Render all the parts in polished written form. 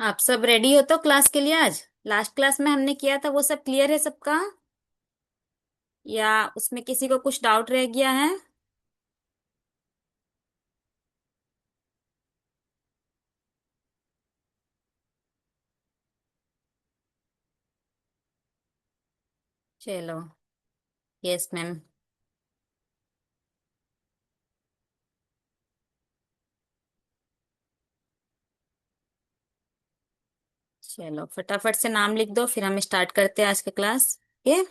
आप सब रेडी हो तो क्लास के लिए? आज लास्ट क्लास में हमने किया था वो सब क्लियर है सबका, या उसमें किसी को कुछ डाउट रह गया है? चलो। Yes ma'am. चलो फटाफट से नाम लिख दो, फिर हम स्टार्ट करते हैं आज का क्लास। ये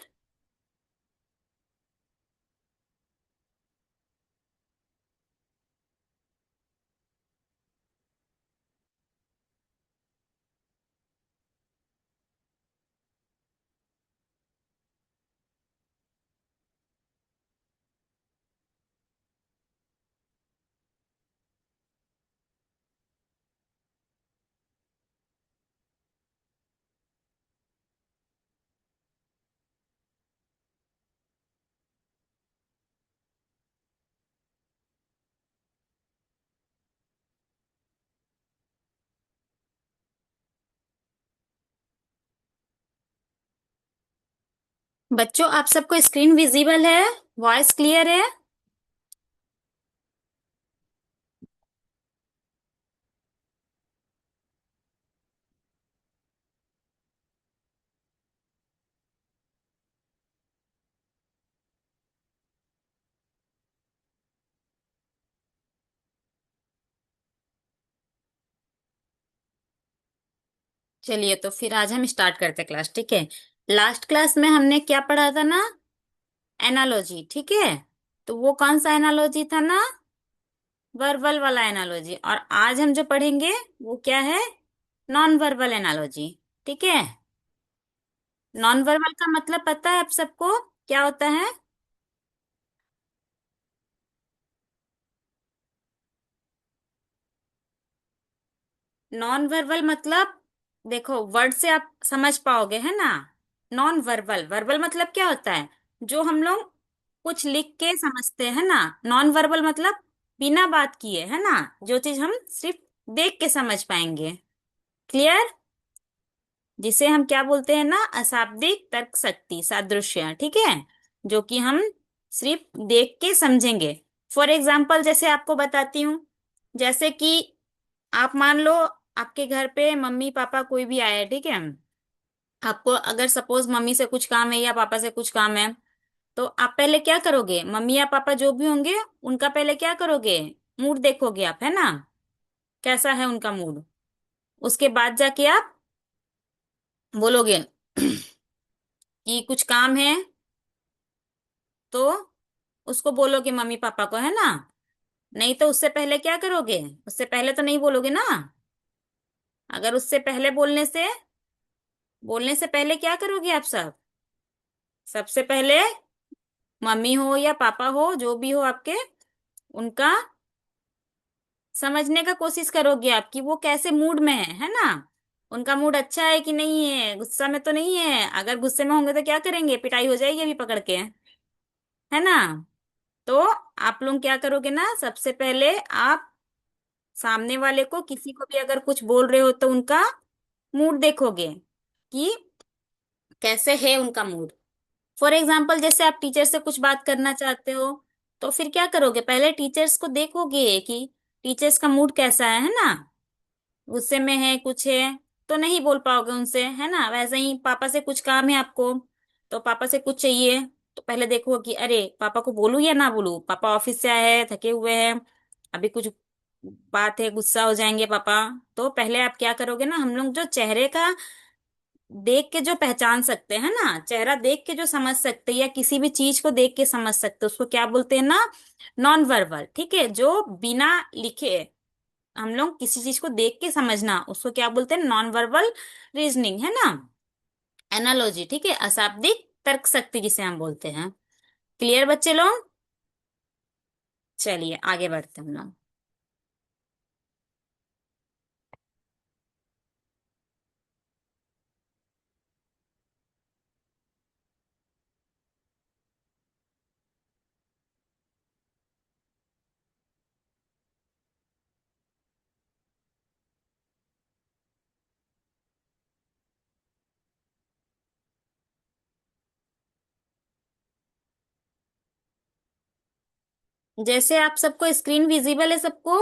बच्चों, आप सबको स्क्रीन विजिबल है? वॉइस क्लियर है? चलिए तो फिर आज हम स्टार्ट करते हैं क्लास, ठीक है। लास्ट क्लास में हमने क्या पढ़ा था ना? एनालॉजी, ठीक है। तो वो कौन सा एनालॉजी था ना? वर्बल वाला एनालॉजी। और आज हम जो पढ़ेंगे वो क्या है? नॉन वर्बल एनालॉजी, ठीक है। नॉन वर्बल का मतलब पता है आप सबको क्या होता है? नॉन वर्बल मतलब, देखो वर्ड से आप समझ पाओगे है ना। नॉन वर्बल, वर्बल मतलब क्या होता है? जो हम लोग कुछ लिख के समझते हैं ना। नॉन वर्बल मतलब बिना बात किए, है ना। जो चीज हम सिर्फ देख के समझ पाएंगे। क्लियर? जिसे हम क्या बोलते हैं ना, अशाब्दिक तर्क शक्ति सादृश्य, ठीक है। जो कि हम सिर्फ देख के समझेंगे। फॉर एग्जाम्पल जैसे आपको बताती हूँ। जैसे कि आप मान लो आपके घर पे मम्मी पापा कोई भी आया है, ठीक है। आपको अगर सपोज मम्मी से कुछ काम है या पापा से कुछ काम है, तो आप पहले क्या करोगे? मम्मी या पापा जो भी होंगे उनका पहले क्या करोगे? मूड देखोगे आप, है ना। कैसा है उनका मूड। उसके बाद जाके आप बोलोगे कि कुछ काम है, तो उसको बोलोगे मम्मी पापा को, है ना। नहीं तो उससे पहले क्या करोगे? उससे पहले तो नहीं बोलोगे ना। अगर उससे पहले बोलने से पहले क्या करोगे आप सब? सबसे पहले मम्मी हो या पापा हो, जो भी हो आपके, उनका समझने का कोशिश करोगे आप कि वो कैसे मूड में है ना। उनका मूड अच्छा है कि नहीं है, गुस्सा में तो नहीं है। अगर गुस्से में होंगे तो क्या करेंगे? पिटाई हो जाएगी अभी पकड़ के, है ना। तो आप लोग क्या करोगे ना, सबसे पहले आप सामने वाले को, किसी को भी अगर कुछ बोल रहे हो तो उनका मूड देखोगे कि कैसे है उनका मूड। फॉर एग्जाम्पल जैसे आप टीचर से कुछ बात करना चाहते हो, तो फिर क्या करोगे? पहले टीचर्स को देखोगे कि टीचर्स का मूड कैसा है ना। गुस्से में है, कुछ है, तो नहीं बोल पाओगे उनसे, है ना। वैसे ही पापा से कुछ काम है आपको, तो पापा से कुछ चाहिए, तो पहले देखो कि अरे पापा को बोलूं या ना बोलूं। पापा ऑफिस से आए हैं, थके हुए हैं, अभी कुछ बात है, गुस्सा हो जाएंगे पापा। तो पहले आप क्या करोगे ना, हम लोग जो चेहरे का देख के जो पहचान सकते हैं ना, चेहरा देख के जो समझ सकते हैं, या किसी भी चीज को देख के समझ सकते हैं, उसको क्या बोलते हैं ना? नॉन वर्बल, ठीक है। जो बिना लिखे हम लोग किसी चीज को देख के समझना, उसको क्या बोलते हैं? नॉन वर्बल रीजनिंग, है ना। एनालॉजी, ठीक है। अशाब्दिक तर्क शक्ति जिसे हम बोलते हैं। क्लियर बच्चे लोग? चलिए आगे बढ़ते हैं हम लोग। जैसे आप सबको स्क्रीन विजिबल है सबको?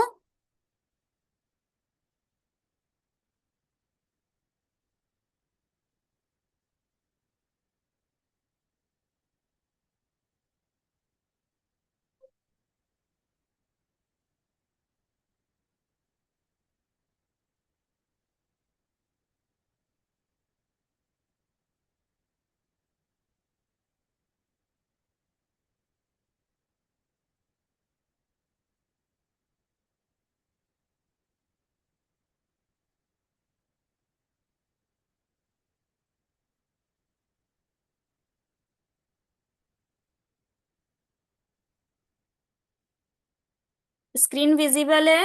स्क्रीन विजिबल है?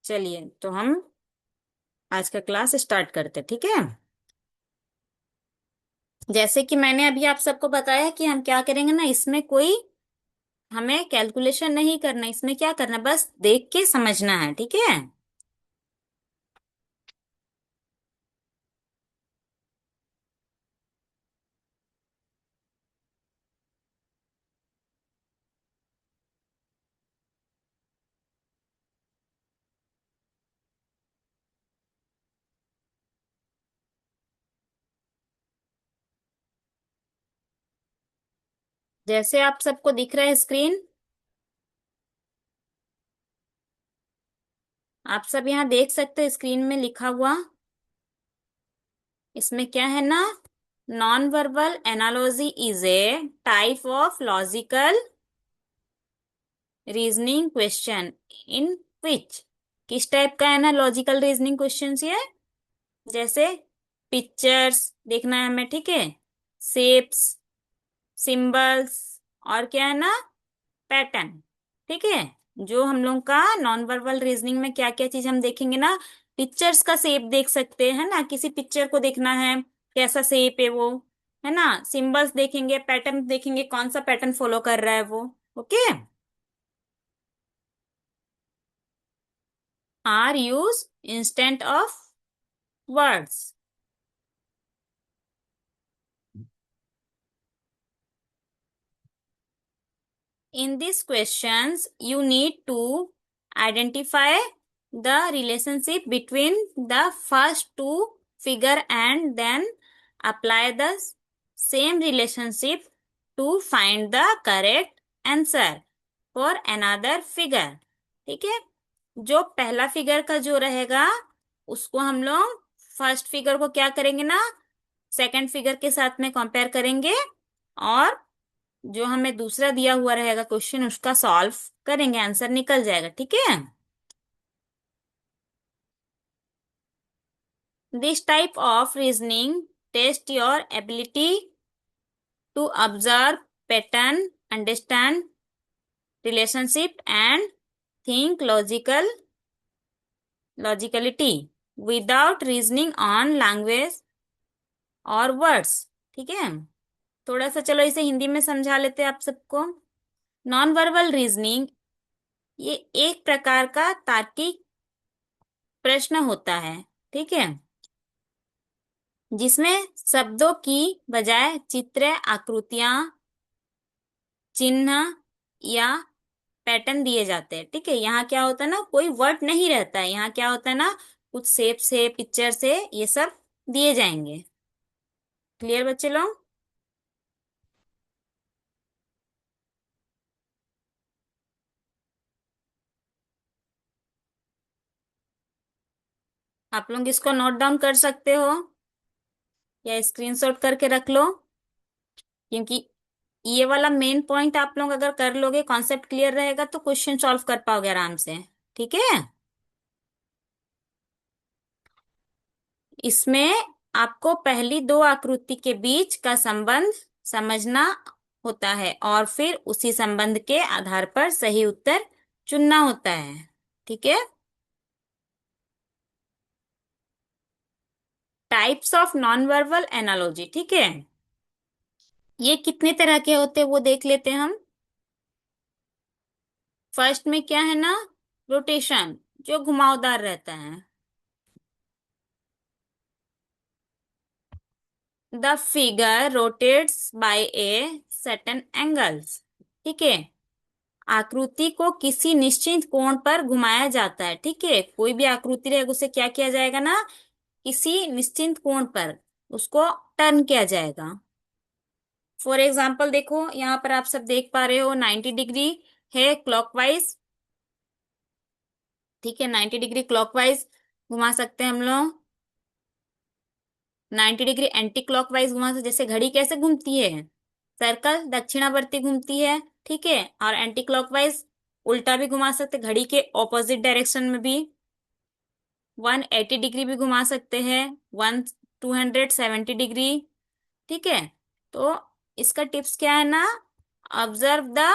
चलिए तो हम आज का क्लास स्टार्ट करते हैं, ठीक है। जैसे कि मैंने अभी आप सबको बताया कि हम क्या करेंगे ना, इसमें कोई हमें कैलकुलेशन नहीं करना, इसमें क्या करना, बस देख के समझना है, ठीक है। जैसे आप सबको दिख रहा है स्क्रीन, आप सब यहाँ देख सकते हो स्क्रीन में लिखा हुआ। इसमें क्या है ना, non verbal analogy is a type of logical reasoning question in which, किस टाइप का है ना लॉजिकल रीजनिंग क्वेश्चन ये। जैसे पिक्चर्स देखना है हमें, ठीक है, शेप्स, सिंबल्स, और क्या है ना, पैटर्न, ठीक है। जो हम लोग का नॉन वर्बल रीजनिंग में क्या क्या चीज हम देखेंगे ना, पिक्चर्स का शेप देख सकते हैं ना, किसी पिक्चर को देखना है कैसा शेप है वो, है ना। सिंबल्स देखेंगे, पैटर्न देखेंगे कौन सा पैटर्न फॉलो कर रहा है वो। Okay. Are use instant of words. In these questions, you need to identify the relationship between the first two figure and then apply the same relationship to find the correct answer for another figure. ठीक है। जो पहला figure का जो रहेगा उसको हम लोग फर्स्ट फिगर को क्या करेंगे ना, सेकंड फिगर के साथ में कंपेयर करेंगे, और जो हमें दूसरा दिया हुआ रहेगा क्वेश्चन उसका सॉल्व करेंगे, आंसर निकल जाएगा, ठीक है। This type of reasoning test your ability to observe pattern, understand relationship and think logicality without reasoning on language और वर्ड्स, ठीक है। थोड़ा सा चलो इसे हिंदी में समझा लेते हैं आप सबको। नॉन वर्बल रीजनिंग ये एक प्रकार का तार्किक प्रश्न होता है, ठीक है, जिसमें शब्दों की बजाय चित्र, आकृतियां, चिन्ह या पैटर्न दिए जाते हैं, ठीक है। यहाँ क्या होता है ना, कोई वर्ड नहीं रहता है, यहाँ क्या होता है ना, कुछ शेप से, पिक्चर से ये सब दिए जाएंगे। क्लियर बच्चे लोग? आप लोग इसको नोट डाउन कर सकते हो या स्क्रीनशॉट करके रख लो, क्योंकि ये वाला मेन पॉइंट आप लोग अगर कर लोगे, कॉन्सेप्ट क्लियर रहेगा तो क्वेश्चन सॉल्व कर पाओगे आराम से, ठीक है। इसमें आपको पहली दो आकृति के बीच का संबंध समझना होता है और फिर उसी संबंध के आधार पर सही उत्तर चुनना होता है। ठीक है। Types of non verbal analogy. ठीक है, ये कितने तरह के होते हैं वो देख लेते हैं हम। फर्स्ट में क्या है ना, रोटेशन, जो घुमावदार रहता है। The figure rotates by a certain angles. ठीक है, आकृति को किसी निश्चित कोण पर घुमाया जाता है। ठीक है, कोई भी आकृति रहेगा उसे क्या किया जाएगा ना, किसी निश्चित कोण पर उसको टर्न किया जाएगा। फॉर एग्जाम्पल देखो, यहाँ पर आप सब देख पा रहे हो 90 डिग्री है क्लॉकवाइज। ठीक है, 90 डिग्री क्लॉकवाइज घुमा सकते हैं हम लोग। 90 डिग्री एंटी क्लॉकवाइज घुमा सकते, जैसे घड़ी कैसे घूमती है, सर्कल दक्षिणावर्ती घूमती है। ठीक है, और एंटी क्लॉकवाइज उल्टा भी घुमा सकते, घड़ी के ऑपोजिट डायरेक्शन में भी। 180 डिग्री भी घुमा सकते हैं, 270 डिग्री। ठीक है, तो इसका टिप्स क्या है ना, ऑब्जर्व द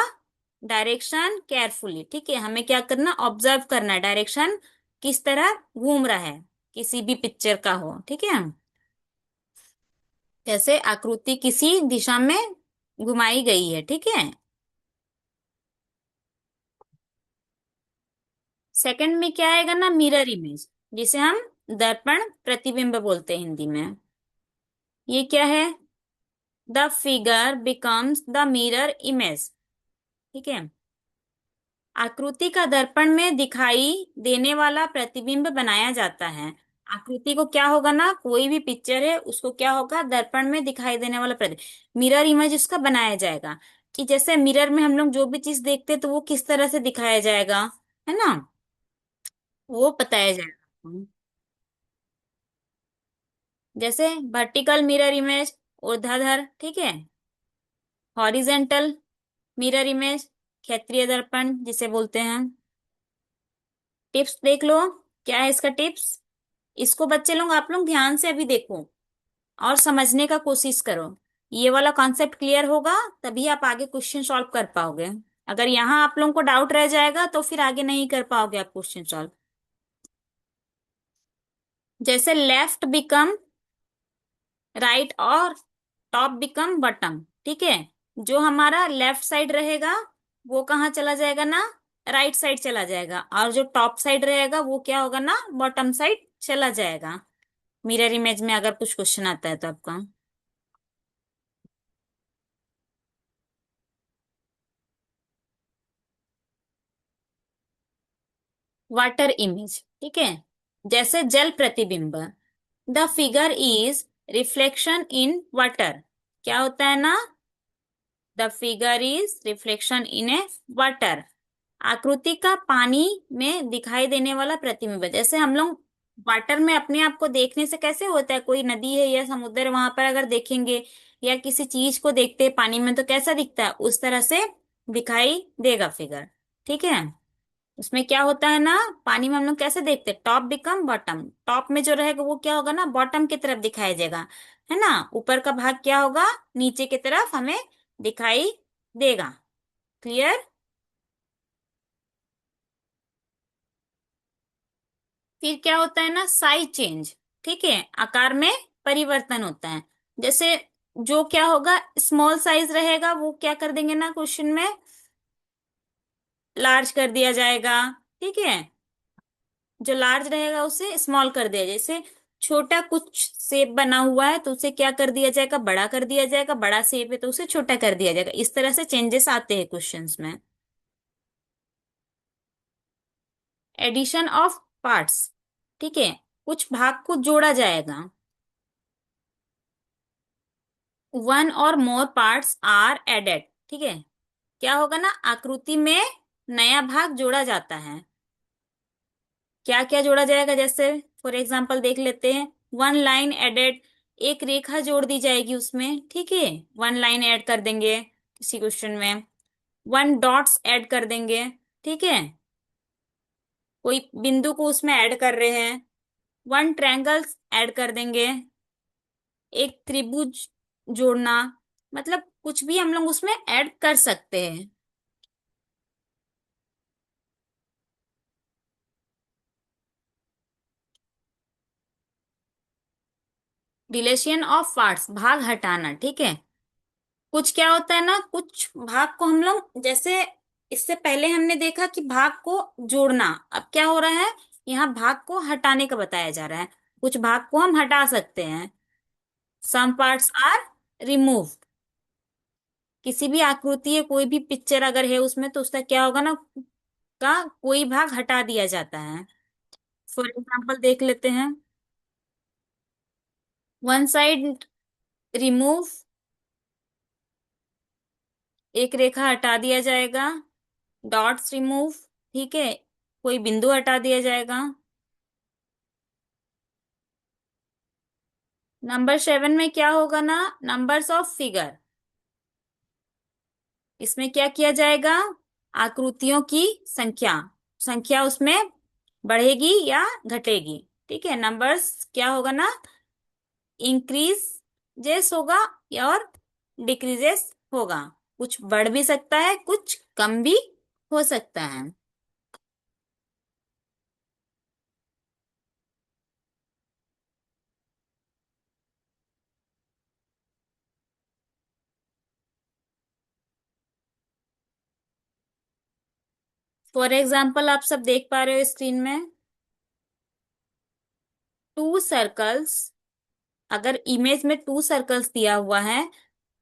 डायरेक्शन केयरफुली। ठीक है, हमें क्या करना, ऑब्जर्व करना है डायरेक्शन किस तरह घूम रहा है, किसी भी पिक्चर का हो। ठीक है, जैसे आकृति किसी दिशा में घुमाई गई है। ठीक है, सेकंड में क्या आएगा ना, मिरर इमेज, जिसे हम दर्पण प्रतिबिंब बोलते हैं हिंदी में। ये क्या है, the figure becomes the mirror image. ठीक है, आकृति का दर्पण में दिखाई देने वाला प्रतिबिंब बनाया जाता है। आकृति को क्या होगा ना, कोई भी पिक्चर है उसको क्या होगा, दर्पण में दिखाई देने वाला प्रतिबिंब, मिरर इमेज उसका बनाया जाएगा। कि जैसे मिरर में हम लोग जो भी चीज देखते हैं तो वो किस तरह से दिखाया जाएगा, है ना, वो बताया जाएगा। जैसे वर्टिकल मिरर इमेज, ऊर्ध्वाधर। ठीक है, हॉरिजेंटल मिरर इमेज, क्षेत्रीय दर्पण जिसे बोलते हैं। टिप्स देख लो, क्या है इसका टिप्स। इसको बच्चे लोग, आप लोग ध्यान से अभी देखो और समझने का कोशिश करो। ये वाला कॉन्सेप्ट क्लियर होगा तभी आप आगे क्वेश्चन सॉल्व कर पाओगे। अगर यहाँ आप लोगों को डाउट रह जाएगा तो फिर आगे नहीं कर पाओगे आप क्वेश्चन सॉल्व। जैसे लेफ्ट बिकम राइट और टॉप बिकम बॉटम। ठीक है, जो हमारा लेफ्ट साइड रहेगा वो कहाँ चला जाएगा ना, राइट साइड चला जाएगा, और जो टॉप साइड रहेगा वो क्या होगा ना, बॉटम साइड चला जाएगा। मिरर इमेज में अगर कुछ क्वेश्चन आता है तो आपका। Water image. ठीक है, जैसे जल प्रतिबिंब, the figure is reflection in water. क्या होता है ना, the figure is reflection in A water. आकृति का पानी में दिखाई देने वाला प्रतिबिंब। जैसे हम लोग वाटर में अपने आप को देखने से कैसे होता है, कोई नदी है या समुद्र है वहां पर अगर देखेंगे, या किसी चीज को देखते हैं पानी में तो कैसा दिखता है, उस तरह से दिखाई देगा फिगर। ठीक है, उसमें क्या होता है ना, पानी में हम लोग कैसे देखते हैं, टॉप बिकम बॉटम, टॉप में जो रहेगा वो क्या होगा ना, बॉटम की तरफ दिखाई देगा, है ना, ऊपर का भाग क्या होगा, नीचे की तरफ हमें दिखाई देगा। क्लियर। फिर क्या होता है ना, साइज चेंज। ठीक है, आकार में परिवर्तन होता है। जैसे जो क्या होगा, स्मॉल साइज रहेगा वो क्या कर देंगे ना, क्वेश्चन में लार्ज कर दिया जाएगा। ठीक है, जो लार्ज रहेगा उसे स्मॉल कर दिया, जैसे छोटा कुछ शेप बना हुआ है तो उसे क्या कर दिया जाएगा, बड़ा कर दिया जाएगा, बड़ा शेप है तो उसे छोटा कर दिया जाएगा। इस तरह से चेंजेस आते हैं क्वेश्चंस में। Addition of parts. ठीक है, कुछ भाग को जोड़ा जाएगा। वन और मोर पार्ट्स आर एडेड। ठीक है, क्या होगा ना, आकृति में नया भाग जोड़ा जाता है। क्या क्या जोड़ा जाएगा, जैसे फॉर एग्जांपल देख लेते हैं, वन लाइन एडेड, एक रेखा जोड़ दी जाएगी उसमें। ठीक है, वन लाइन ऐड कर देंगे किसी क्वेश्चन में, वन डॉट्स ऐड कर देंगे। ठीक है, कोई बिंदु को उसमें ऐड कर रहे हैं, वन ट्रायंगल्स ऐड कर देंगे, एक त्रिभुज जोड़ना। मतलब कुछ भी हम लोग उसमें ऐड कर सकते हैं। डिलेशन ऑफ पार्ट्स, भाग हटाना, ठीक है। कुछ क्या होता है ना, कुछ भाग को हम लोग जैसे, इससे पहले हमने देखा कि भाग को जोड़ना, अब क्या हो रहा है, यहाँ भाग को हटाने का बताया जा रहा है। कुछ भाग को हम हटा सकते हैं। Some parts are removed. किसी भी आकृति या कोई भी पिक्चर अगर है उसमें, तो उसका क्या होगा ना, का कोई भाग हटा दिया जाता है। फॉर एग्जाम्पल देख लेते हैं। वन साइड रिमूव, एक रेखा हटा दिया जाएगा। डॉट्स रिमूव, ठीक है, कोई बिंदु हटा दिया जाएगा। नंबर 7 में क्या होगा ना, नंबर्स ऑफ फिगर। इसमें क्या किया जाएगा, आकृतियों की संख्या, संख्या उसमें बढ़ेगी या घटेगी। ठीक है, नंबर्स क्या होगा ना, इंक्रीजेस होगा या और डिक्रीजेस होगा। कुछ बढ़ भी सकता है, कुछ कम भी हो सकता है। फॉर एग्जाम्पल आप सब देख पा रहे हो स्क्रीन में, टू सर्कल्स। अगर इमेज में टू सर्कल्स दिया हुआ है,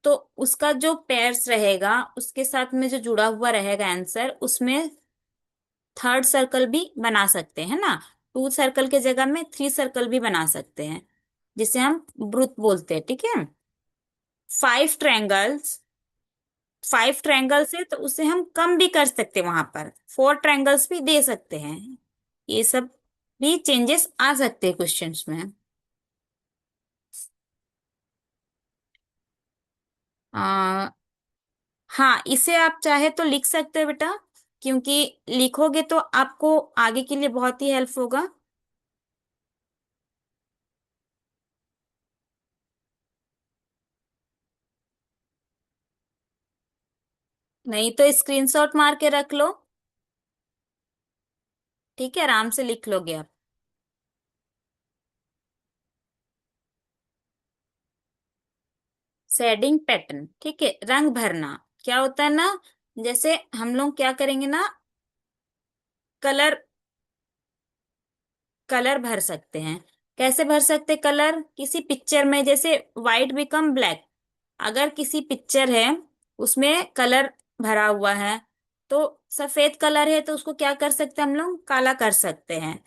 तो उसका जो पेयर्स रहेगा, उसके साथ में जो जुड़ा हुआ रहेगा आंसर, उसमें थर्ड सर्कल भी बना सकते हैं ना। टू सर्कल के जगह में थ्री सर्कल भी बना सकते हैं, जिसे हम वृत्त बोलते हैं, ठीक है। फाइव ट्रायंगल्स, फाइव ट्रायंगल्स है तो उसे हम कम भी कर सकते हैं, वहां पर फोर ट्रायंगल्स भी दे सकते हैं। ये सब भी चेंजेस आ सकते हैं क्वेश्चंस में। आ, हाँ, इसे आप चाहे तो लिख सकते हो बेटा, क्योंकि लिखोगे तो आपको आगे के लिए बहुत ही हेल्प होगा। नहीं तो स्क्रीनशॉट मार के रख लो, ठीक है, आराम से लिख लोगे आप। शेडिंग पैटर्न, ठीक है, रंग भरना। क्या होता है ना, जैसे हम लोग क्या करेंगे ना, कलर, कलर भर सकते हैं। कैसे भर सकते कलर, किसी पिक्चर में जैसे व्हाइट बिकम ब्लैक। अगर किसी पिक्चर है, उसमें कलर भरा हुआ है, तो सफेद कलर है तो उसको क्या कर सकते हैं, हम लोग काला कर सकते हैं।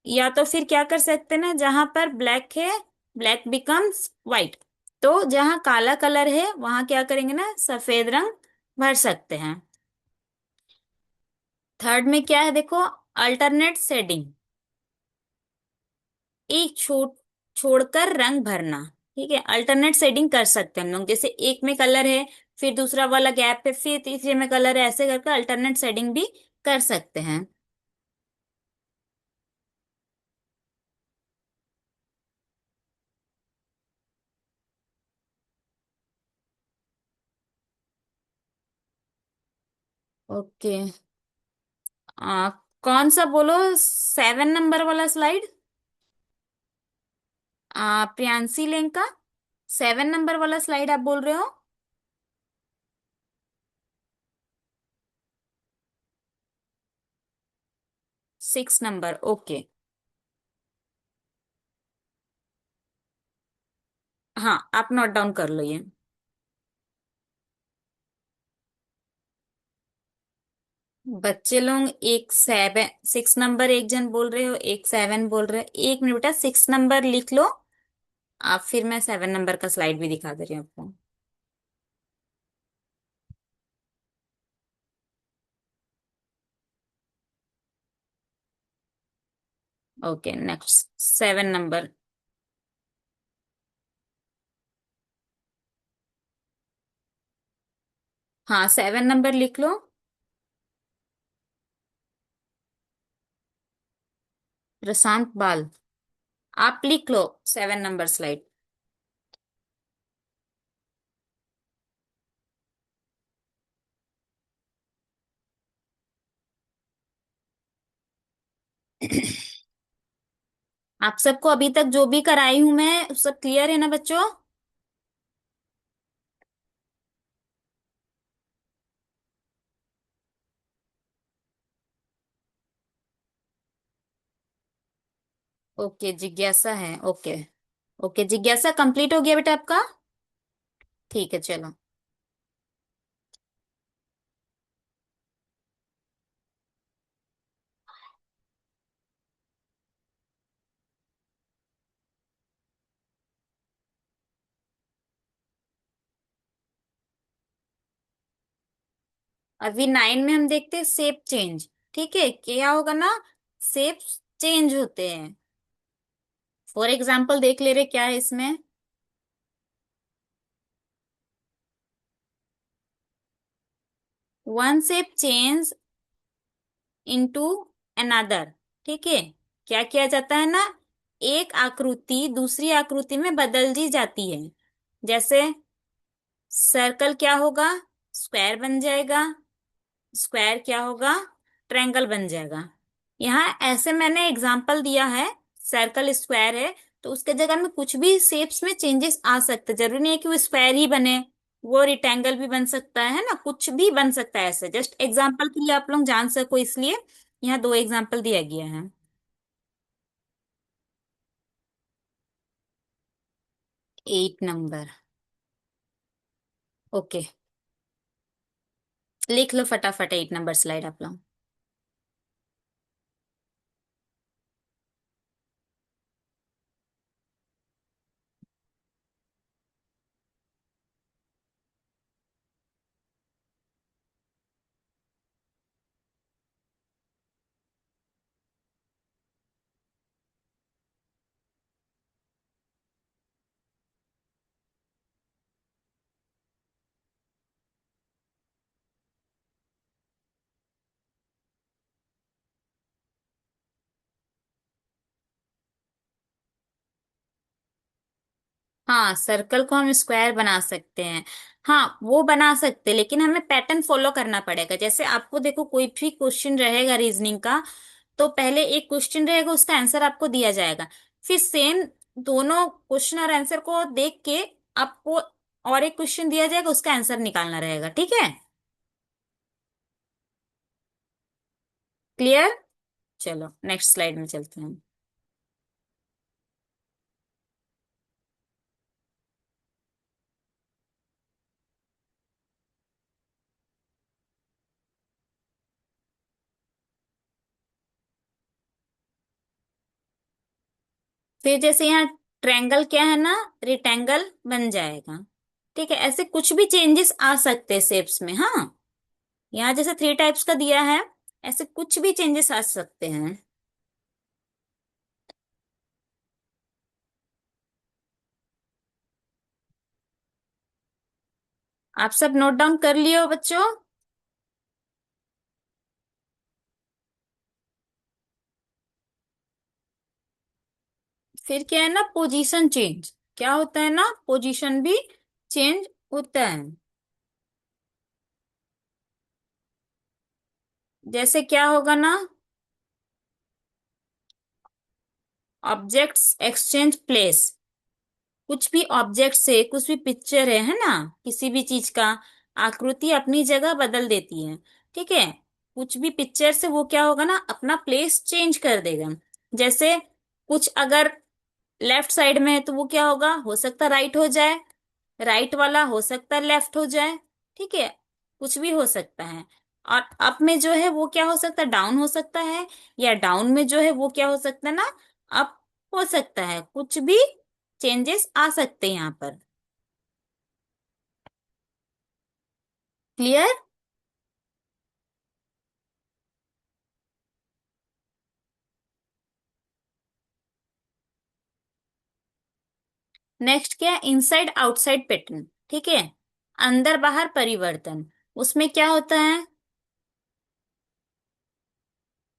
या तो फिर क्या कर सकते हैं ना, जहां पर ब्लैक है, ब्लैक बिकम्स व्हाइट। तो जहां काला कलर है वहां क्या करेंगे ना, सफेद रंग भर सकते हैं। थर्ड में क्या है देखो, अल्टरनेट शेडिंग। एक छोड़कर रंग भरना, ठीक है, अल्टरनेट शेडिंग कर सकते हैं हम लोग। जैसे एक में कलर है, फिर दूसरा वाला गैप है, फिर तीसरे में कलर है, ऐसे करके अल्टरनेट शेडिंग भी कर सकते हैं। ओके। आ, कौन सा बोलो, 7 नंबर वाला स्लाइड। प्रियांशी लेंका, 7 नंबर वाला स्लाइड आप बोल रहे हो। 6 नंबर, ओके। हाँ, आप नोट डाउन कर लो ये। बच्चे लोग एक 6 नंबर एक जन बोल रहे हो, एक 7 बोल रहे हो। 1 मिनट बेटा, 6 नंबर लिख लो आप, फिर मैं 7 नंबर का स्लाइड भी दिखा दे रही हूँ आपको। Okay, next 7 number. हाँ, 7 नंबर लिख लो। प्रशांत बाल, आप लिख लो 7 नंबर स्लाइड। आप सबको अभी तक जो भी कराई हूं मैं सब क्लियर है ना बच्चों? ओके जिज्ञासा है, ओके। ओके जिज्ञासा कंप्लीट हो गया बेटा आपका? ठीक है चलो। अभी 9 में हम देखते हैं शेप चेंज। ठीक है, क्या होगा ना, शेप चेंज होते हैं। फॉर एग्जाम्पल देख ले रहे क्या है इसमें। One shape change into another. ठीक है, क्या किया जाता है ना, एक आकृति दूसरी आकृति में बदल दी जाती है। जैसे सर्कल क्या होगा, स्क्वायर बन जाएगा। स्क्वायर क्या होगा, ट्रायंगल बन जाएगा। यहाँ ऐसे मैंने एग्जाम्पल दिया है, सर्कल स्क्वायर है, तो उसके जगह में कुछ भी शेप्स में चेंजेस आ सकते, जरूरी नहीं है कि वो स्क्वायर ही बने। वो रिक्टेंगल भी बन सकता है ना, कुछ भी बन सकता है। ऐसे जस्ट एग्जाम्पल के लिए आप लोग जान सको इसलिए यहाँ दो एग्जाम्पल दिया गया है। 8 नंबर। ओके, लिख लो फटाफट 8 नंबर स्लाइड आप लोग। हाँ, सर्कल को हम स्क्वायर बना सकते हैं। हाँ वो बना सकते हैं, लेकिन हमें पैटर्न फॉलो करना पड़ेगा। जैसे आपको देखो कोई भी क्वेश्चन रहेगा रीजनिंग का, तो पहले एक क्वेश्चन रहेगा, उसका आंसर आपको दिया जाएगा। फिर सेम दोनों क्वेश्चन और आंसर को देख के आपको और एक क्वेश्चन दिया जाएगा, उसका आंसर निकालना रहेगा। ठीक है, क्लियर? चलो नेक्स्ट स्लाइड में चलते हैं। फिर जैसे यहाँ ट्रायंगल क्या है ना, रिक्टेंगल बन जाएगा। ठीक है, ऐसे कुछ भी चेंजेस आ सकते हैं शेप्स में। हाँ, यहाँ जैसे 3 टाइप्स का दिया है, ऐसे कुछ भी चेंजेस आ सकते हैं। आप सब नोट डाउन कर लियो बच्चों? फिर क्या है ना, पोजीशन चेंज। क्या होता है ना, पोजीशन भी चेंज होता है। जैसे क्या होगा ना, ऑब्जेक्ट्स एक्सचेंज प्लेस। कुछ भी ऑब्जेक्ट से, कुछ भी पिक्चर है ना, किसी भी चीज का आकृति अपनी जगह बदल देती है। ठीक है, कुछ भी पिक्चर से वो क्या होगा ना, अपना प्लेस चेंज कर देगा। जैसे कुछ अगर लेफ्ट साइड में है तो वो क्या होगा, हो सकता है राइट हो जाए। राइट वाला हो सकता है लेफ्ट हो जाए। ठीक है, कुछ भी हो सकता है। और अप में जो है वो क्या हो सकता है, डाउन हो सकता है। या डाउन में जो है वो क्या हो सकता है ना, अप हो सकता है। कुछ भी चेंजेस आ सकते हैं यहाँ पर। क्लियर? नेक्स्ट क्या है, इनसाइड आउटसाइड पैटर्न। ठीक है, अंदर बाहर परिवर्तन। उसमें क्या होता है,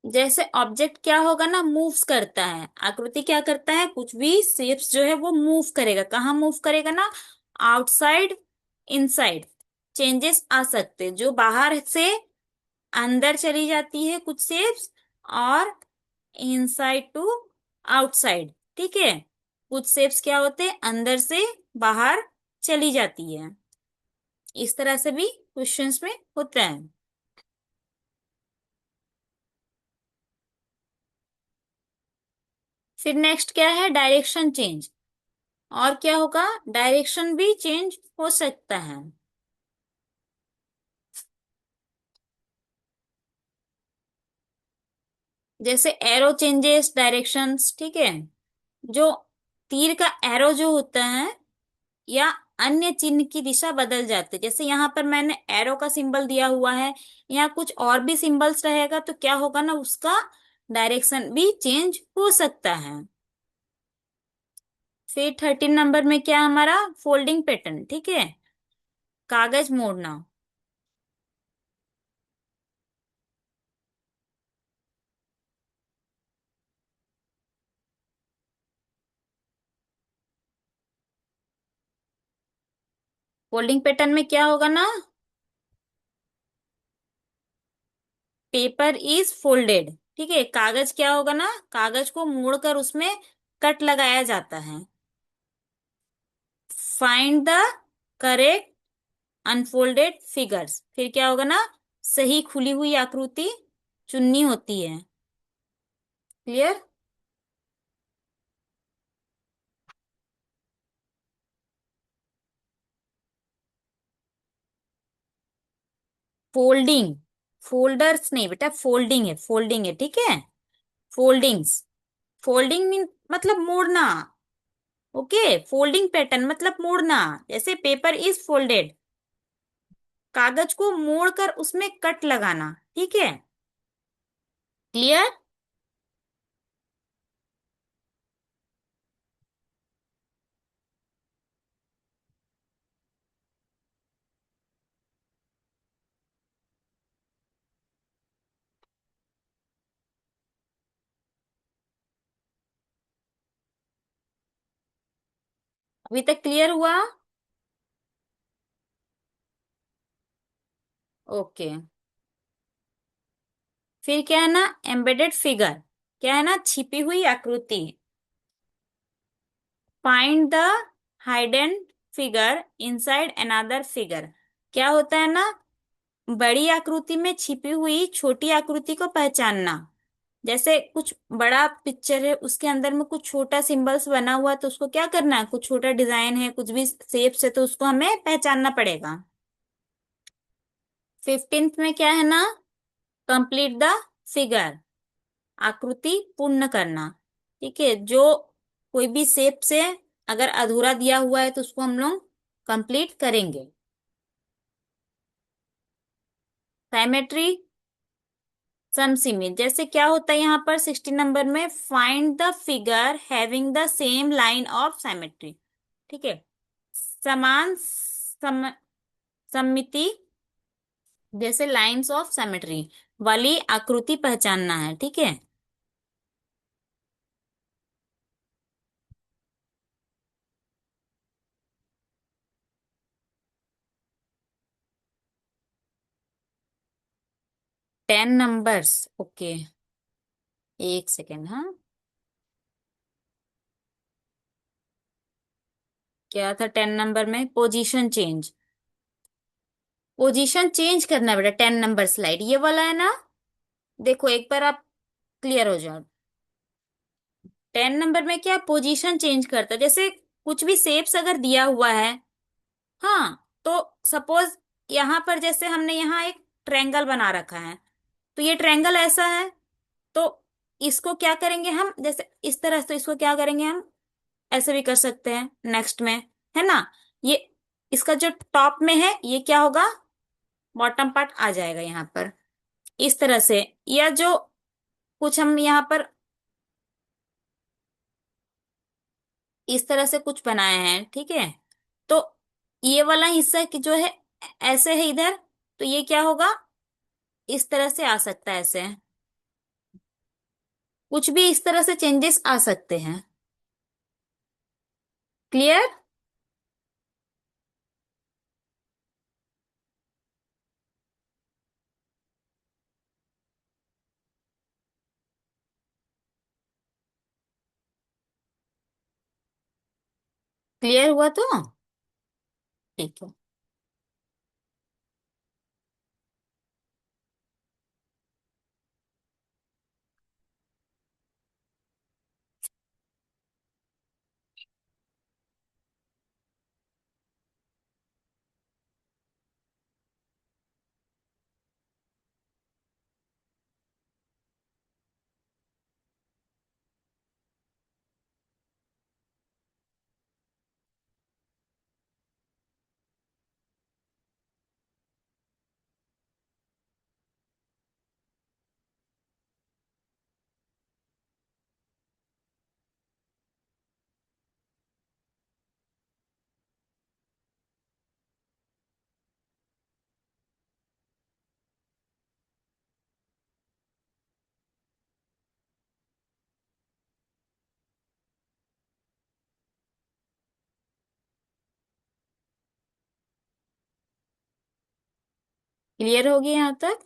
जैसे ऑब्जेक्ट क्या होगा ना, मूव्स करता है। आकृति क्या करता है, कुछ भी शेप्स जो है वो मूव करेगा। कहाँ मूव करेगा ना, आउटसाइड इनसाइड। चेंजेस आ सकते हैं, जो बाहर से अंदर चली जाती है कुछ शेप्स, और इनसाइड टू आउटसाइड, ठीक है। कुछ शेप्स क्या होते हैं, अंदर से बाहर चली जाती है। इस तरह से भी क्वेश्चंस में होता है। फिर नेक्स्ट क्या है, डायरेक्शन चेंज। और क्या होगा, डायरेक्शन भी चेंज हो सकता है। जैसे एरो चेंजेस डायरेक्शंस, ठीक है। जो तीर का एरो जो होता है या अन्य चिन्ह की दिशा बदल जाती है। जैसे यहाँ पर मैंने एरो का सिंबल दिया हुआ है, यहाँ कुछ और भी सिंबल्स रहेगा तो क्या होगा ना, उसका डायरेक्शन भी चेंज हो सकता है। फिर 13 नंबर में क्या हमारा, फोल्डिंग पैटर्न, ठीक है। कागज मोड़ना। फोल्डिंग पैटर्न में क्या होगा ना, पेपर इज फोल्डेड, ठीक है। कागज क्या होगा ना, कागज को मोड़कर उसमें कट लगाया जाता है। Find the correct unfolded figures, फिर क्या होगा ना, सही खुली हुई आकृति चुननी होती है। क्लियर। फोल्डिंग, फोल्डर्स नहीं बेटा, फोल्डिंग है, फोल्डिंग है, ठीक है। फोल्डिंग्स, फोल्डिंग मीन मतलब मोड़ना। ओके, फोल्डिंग पैटर्न मतलब मोड़ना। जैसे पेपर इज फोल्डेड, कागज को मोड़कर उसमें कट लगाना, ठीक है। क्लियर। अभी तक क्लियर हुआ। ओके। फिर क्या है ना, एम्बेडेड फिगर, क्या है ना, छिपी हुई आकृति। Find the hidden figure inside another figure. क्या होता है ना, बड़ी आकृति में छिपी हुई छोटी आकृति को पहचानना। जैसे कुछ बड़ा पिक्चर है, उसके अंदर में कुछ छोटा सिंबल्स बना हुआ है, तो उसको क्या करना है, कुछ छोटा डिजाइन है, कुछ भी शेप्स है, तो उसको हमें पहचानना पड़ेगा। 15th में क्या है ना, कंप्लीट द फिगर, आकृति पूर्ण करना, ठीक है। जो कोई भी शेप से अगर अधूरा दिया हुआ है तो उसको हम लोग कंप्लीट करेंगे। साइमेट्री, समसिमित, जैसे क्या होता है यहाँ पर 16 नंबर में, find the figure having the same line of symmetry, ठीक है। समान सममिति, जैसे लाइंस ऑफ सिमेट्री वाली आकृति पहचानना है, ठीक है। 10 नंबर्स, ओके। एक सेकेंड, हाँ। क्या था 10 नंबर में, पोजीशन चेंज। पोजीशन चेंज करना है बेटा, 10 नंबर स्लाइड ये वाला है ना। देखो एक बार आप क्लियर हो जाओ। 10 नंबर में क्या पोजीशन चेंज करता है, जैसे कुछ भी शेप्स अगर दिया हुआ है, हाँ, तो सपोज यहाँ पर जैसे हमने यहाँ एक ट्रायंगल बना रखा है, तो ये ट्रायंगल ऐसा है, तो इसको क्या करेंगे हम, जैसे इस तरह से, तो इसको क्या करेंगे हम, ऐसे भी कर सकते हैं नेक्स्ट में, है ना। ये इसका जो टॉप में है ये क्या होगा, बॉटम पार्ट आ जाएगा यहाँ पर, इस तरह से। या जो कुछ हम यहाँ पर इस तरह से कुछ बनाए हैं, ठीक है। तो ये वाला हिस्सा कि जो है ऐसे है इधर, तो ये क्या होगा, इस तरह से आ सकता है ऐसे। कुछ भी इस तरह से चेंजेस आ सकते हैं। क्लियर। क्लियर हुआ तो ठीक है। क्लियर होगी यहाँ तक?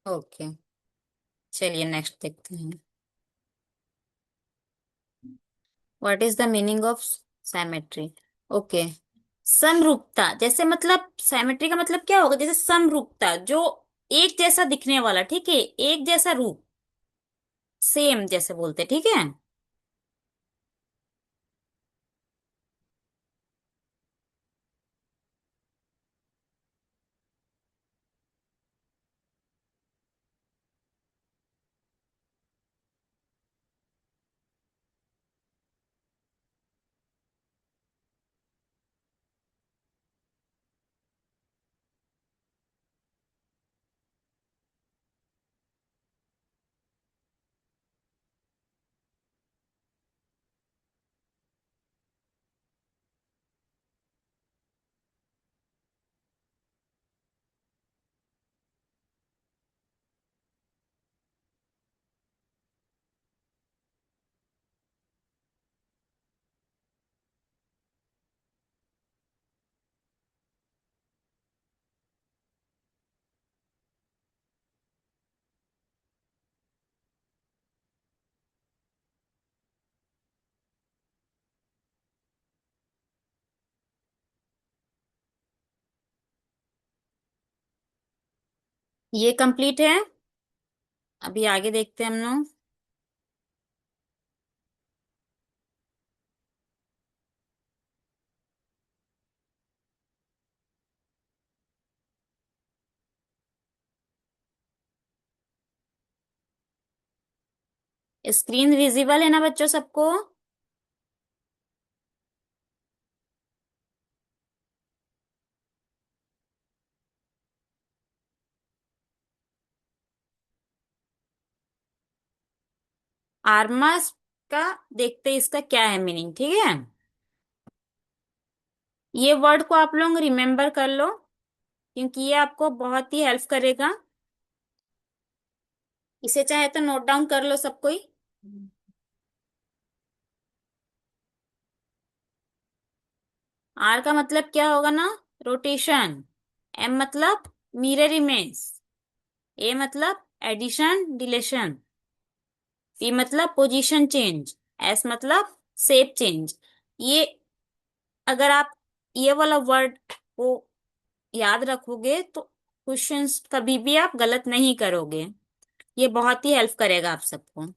ओके, चलिए नेक्स्ट देखते हैं। What is the meaning of symmetry? Okay, समरूपता, जैसे मतलब साइमेट्री का मतलब क्या होगा, जैसे समरूपता, जो एक जैसा दिखने वाला, ठीक है, एक जैसा रूप, सेम जैसे बोलते, ठीक है। ये कंप्लीट है। अभी आगे देखते हैं हम लोग। स्क्रीन विजिबल है ना बच्चों सबको? आर्मस का देखते हैं इसका क्या है मीनिंग, ठीक है। ये वर्ड को आप लोग रिमेम्बर कर लो, क्योंकि ये आपको बहुत ही हेल्प करेगा। इसे चाहे तो नोट डाउन कर लो सब कोई। आर का मतलब क्या होगा ना, रोटेशन। एम मतलब मिरर इमेज। ए मतलब एडिशन डिलेशन। पी मतलब पोजीशन चेंज। एस मतलब शेप चेंज। ये, अगर आप ये वाला वर्ड को याद रखोगे तो क्वेश्चंस कभी भी आप गलत नहीं करोगे। ये बहुत ही हेल्प करेगा आप सबको।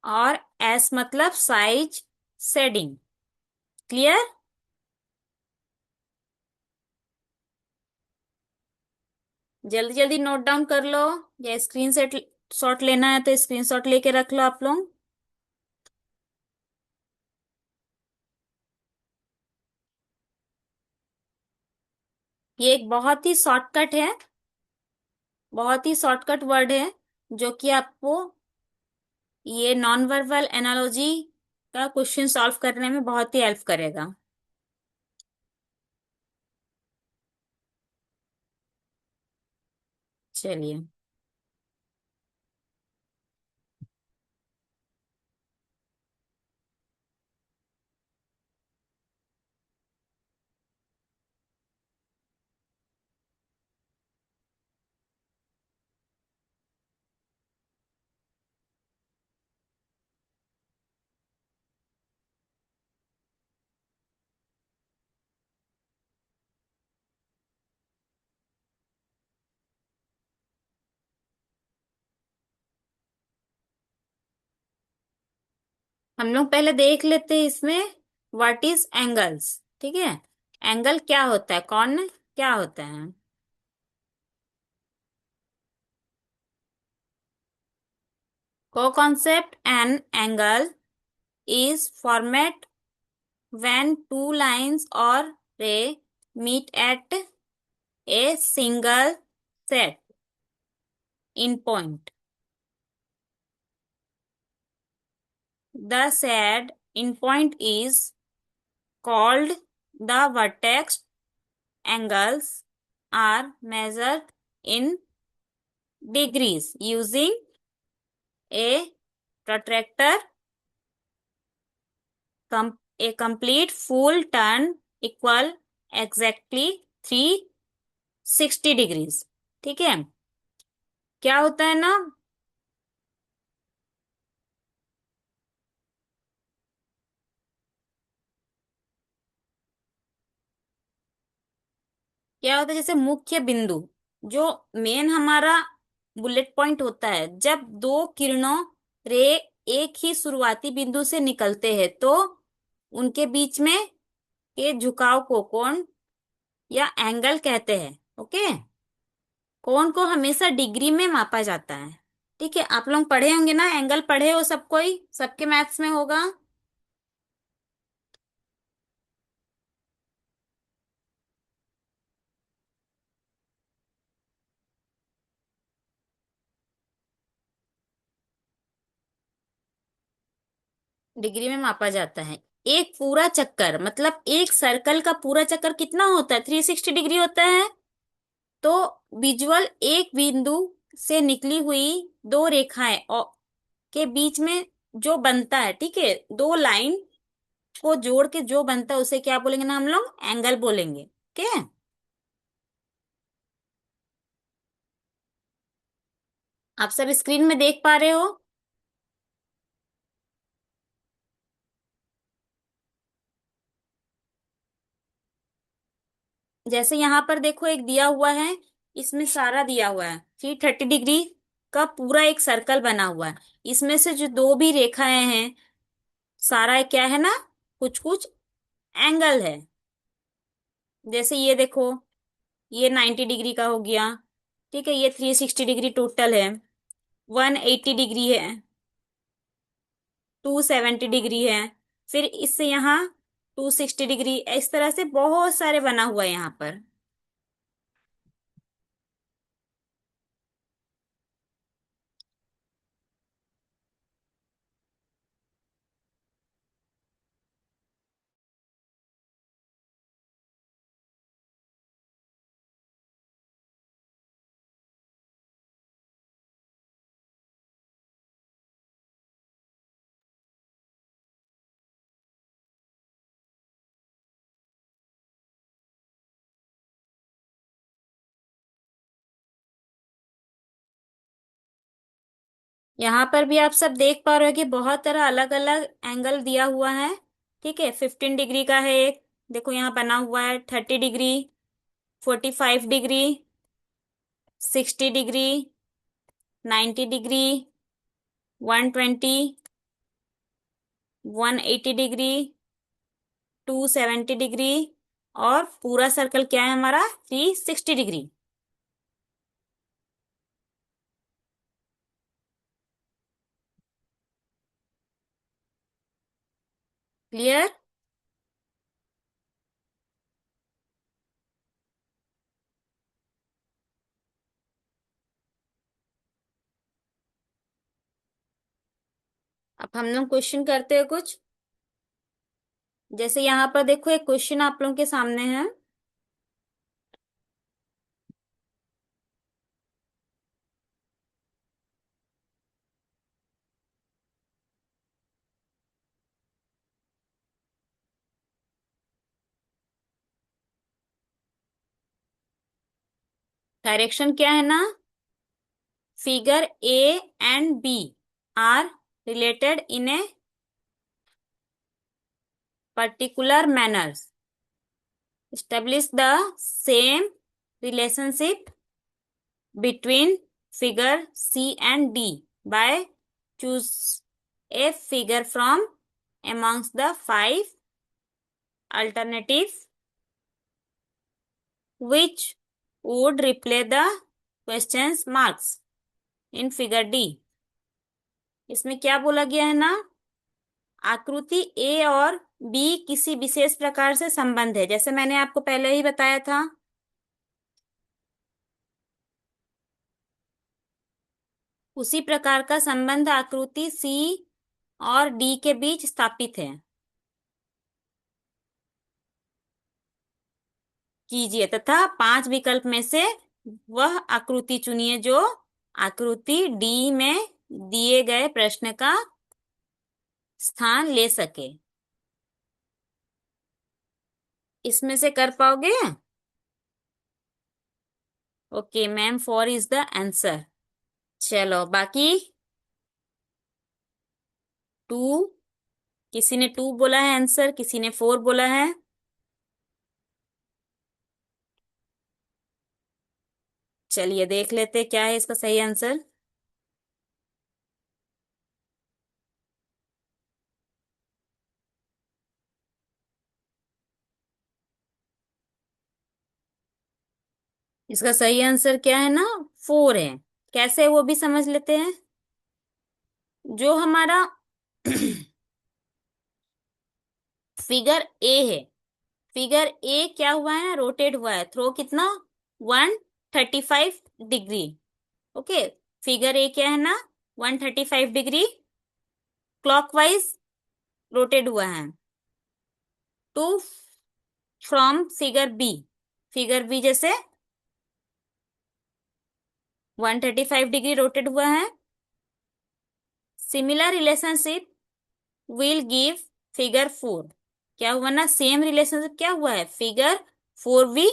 और एस मतलब साइज शेडिंग। क्लियर? जल्दी जल्दी नोट डाउन कर लो, या स्क्रीन सेट शॉट लेना है तो स्क्रीन शॉट लेके रख लो आप लोग। ये एक बहुत ही शॉर्टकट है, बहुत ही शॉर्टकट वर्ड है, जो कि आपको ये नॉन वर्बल एनालॉजी का क्वेश्चन सॉल्व करने में बहुत ही हेल्प करेगा। चलिए। हम लोग पहले देख लेते हैं इसमें व्हाट इज एंगल्स। ठीक है, एंगल क्या होता है, कौन क्या होता है। को concept an angle is formed when two lines or ray meet at a single set in point. The said in point is called the vertex. Angles are measured in degrees using a protractor. A complete full turn equal exactly 360 degrees. ठीक है, क्या होता है ना, क्या होता है जैसे मुख्य बिंदु, जो मेन हमारा बुलेट पॉइंट होता है, जब दो किरणों रे एक ही शुरुआती बिंदु से निकलते हैं तो उनके बीच में के झुकाव को कोण या एंगल कहते हैं। ओके, कोण को हमेशा डिग्री में मापा जाता है। ठीक है, आप लोग पढ़े होंगे ना, एंगल पढ़े हो सब, कोई सबके मैथ्स में होगा। डिग्री में मापा जाता है। एक पूरा चक्कर मतलब एक सर्कल का पूरा चक्कर कितना होता है, 360 डिग्री होता है। तो विजुअल एक बिंदु से निकली हुई दो रेखाएं और के बीच में जो बनता है, ठीक है, दो लाइन को जोड़ के जो बनता है उसे क्या बोलेंगे ना हम लोग, एंगल बोलेंगे। ठीक है, आप सब स्क्रीन में देख पा रहे हो। जैसे यहाँ पर देखो एक दिया हुआ है, इसमें सारा दिया हुआ है 330 डिग्री का पूरा एक सर्कल बना हुआ है। इसमें से जो दो भी रेखाएं हैं, सारा क्या है ना, कुछ कुछ एंगल है। जैसे ये देखो, ये 90 डिग्री का हो गया। ठीक है, ये 360 डिग्री टोटल है, 180 डिग्री है, 270 डिग्री है, फिर इससे यहाँ 260 डिग्री, इस तरह से बहुत सारे बना हुआ है यहाँ पर। यहाँ पर भी आप सब देख पा रहे हो कि बहुत तरह अलग अलग एंगल दिया हुआ है। ठीक है, 15 डिग्री का है एक, देखो यहाँ बना हुआ है 30 degree, 45 degree, 60 degree, 90 degree, 120, 180 degree, 270 degree, और पूरा सर्कल क्या है हमारा, 360 डिग्री। क्लियर। अब हम लोग क्वेश्चन करते हैं कुछ। जैसे यहाँ पर देखो एक क्वेश्चन आप लोगों के सामने है। डायरेक्शन क्या है ना, figure A and B are related in a particular manners, establish the same relationship between figure C and D by choose a figure from amongst the five alternatives which would replace the questions marks in figure D। इसमें क्या बोला गया है ना, आकृति ए और B किसी विशेष प्रकार से संबंध है, जैसे मैंने आपको पहले ही बताया था। उसी प्रकार का संबंध आकृति सी और डी के बीच स्थापित है। कीजिए तथा पांच विकल्प में से वह आकृति चुनिए जो आकृति डी में दिए गए प्रश्न का स्थान ले सके। इसमें से कर पाओगे? Okay ma'am, four is the answer. चलो बाकी टू, किसी ने टू बोला है आंसर, किसी ने फोर बोला है। चलिए देख लेते क्या है इसका सही आंसर। इसका सही आंसर क्या है ना, फोर है। कैसे वो भी समझ लेते हैं। जो हमारा फिगर ए है, फिगर ए क्या हुआ है ना, रोटेट हुआ है, थ्रो कितना, 135 डिग्री। ओके, फिगर ए क्या है ना, 135 डिग्री क्लॉकवाइज रोटेट हुआ है। To from figure B, figure B जैसे 135 डिग्री रोटेट हुआ है। Similar relationship will give figure four. क्या हुआ ना, सेम रिलेशनशिप क्या हुआ है, फिगर फोर भी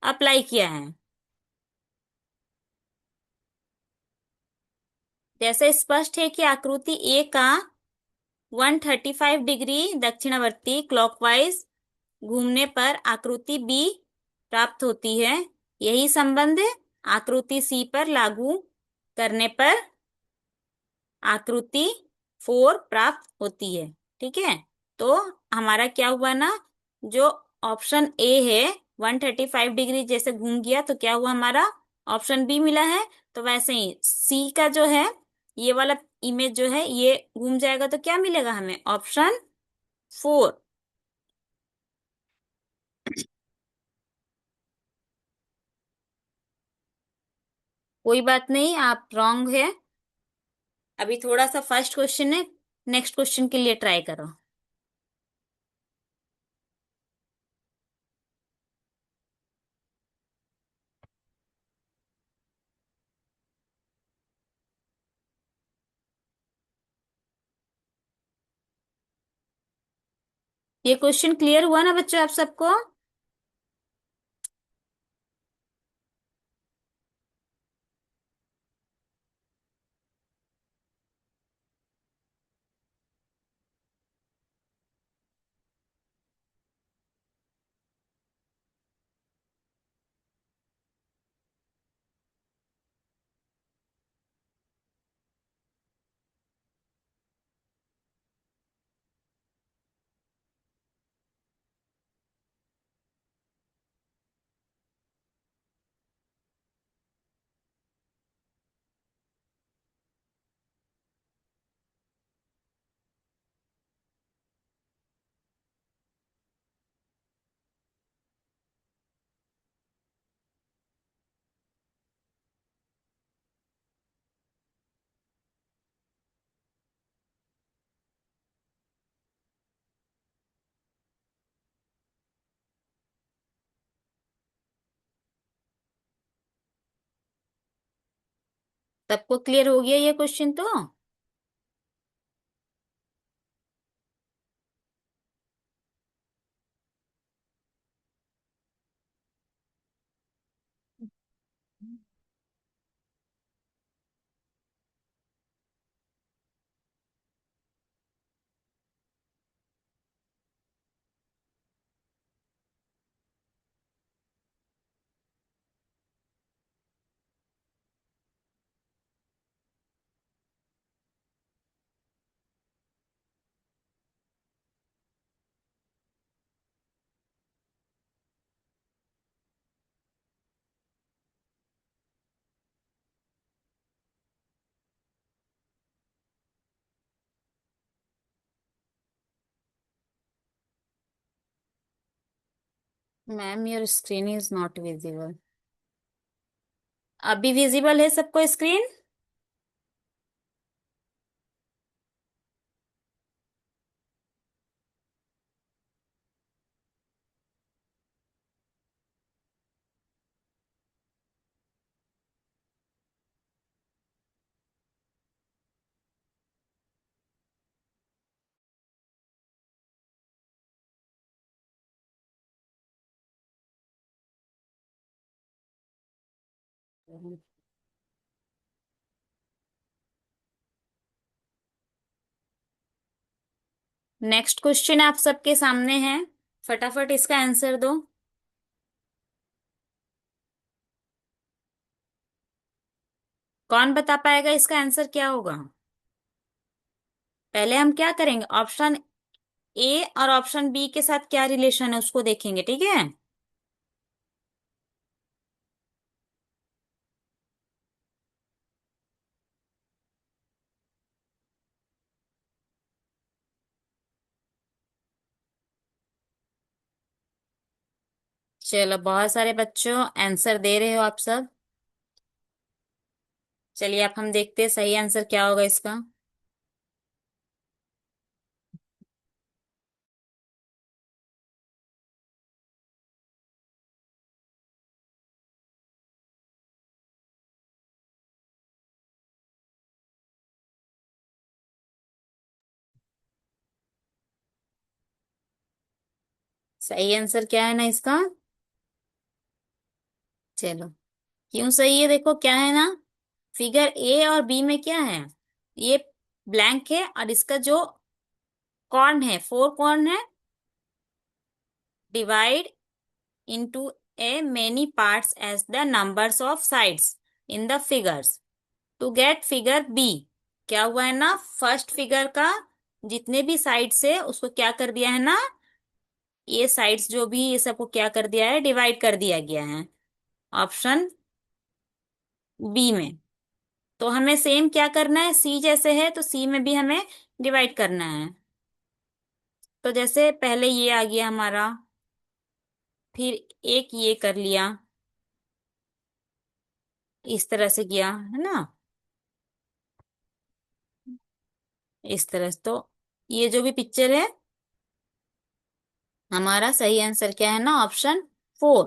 अप्लाई किया है। जैसे स्पष्ट है कि आकृति ए का 135 डिग्री दक्षिणावर्ती क्लॉकवाइज घूमने पर आकृति बी प्राप्त होती है, यही संबंध आकृति सी पर लागू करने पर आकृति फोर प्राप्त होती है। ठीक है, तो हमारा क्या हुआ ना, जो ऑप्शन ए है 135 डिग्री जैसे घूम गया, तो क्या हुआ हमारा ऑप्शन बी मिला है। तो वैसे ही सी का जो है, ये वाला इमेज जो है ये घूम जाएगा, तो क्या मिलेगा हमें, ऑप्शन फोर। कोई बात नहीं, आप रॉन्ग है। अभी थोड़ा सा फर्स्ट क्वेश्चन है, नेक्स्ट क्वेश्चन के लिए ट्राई करो। ये क्वेश्चन क्लियर हुआ ना बच्चों आप सबको? सबको क्लियर हो गया ये क्वेश्चन तो? Ma'am your screen is not visible. अभी विजिबल है सबको स्क्रीन? नेक्स्ट क्वेश्चन आप सबके सामने है, फटाफट इसका आंसर दो। कौन बता पाएगा इसका आंसर क्या होगा? पहले हम क्या करेंगे, ऑप्शन ए और ऑप्शन बी के साथ क्या रिलेशन है उसको देखेंगे, ठीक है? चलो, बहुत सारे बच्चों आंसर दे रहे हो आप सब। चलिए अब हम देखते हैं सही आंसर क्या होगा इसका। सही आंसर क्या है ना इसका? चलो, क्यों सही है देखो क्या है ना। फिगर ए और बी में क्या है, ये ब्लैंक है और इसका जो कॉर्न है, फोर कॉर्न है, divide into a many parts as the numbers of sides in the figures to get figure B। क्या हुआ है ना, फर्स्ट फिगर का जितने भी साइड्स है उसको क्या कर दिया है ना, ये साइड्स जो भी ये सबको क्या कर दिया है, डिवाइड कर दिया गया है ऑप्शन बी में। तो हमें सेम क्या करना है, सी जैसे है तो सी में भी हमें डिवाइड करना है। तो जैसे पहले ये आ गया हमारा, फिर एक ये कर लिया, इस तरह से किया है ना, इस तरह से। तो ये जो भी पिक्चर है, हमारा सही आंसर क्या है ना, option four.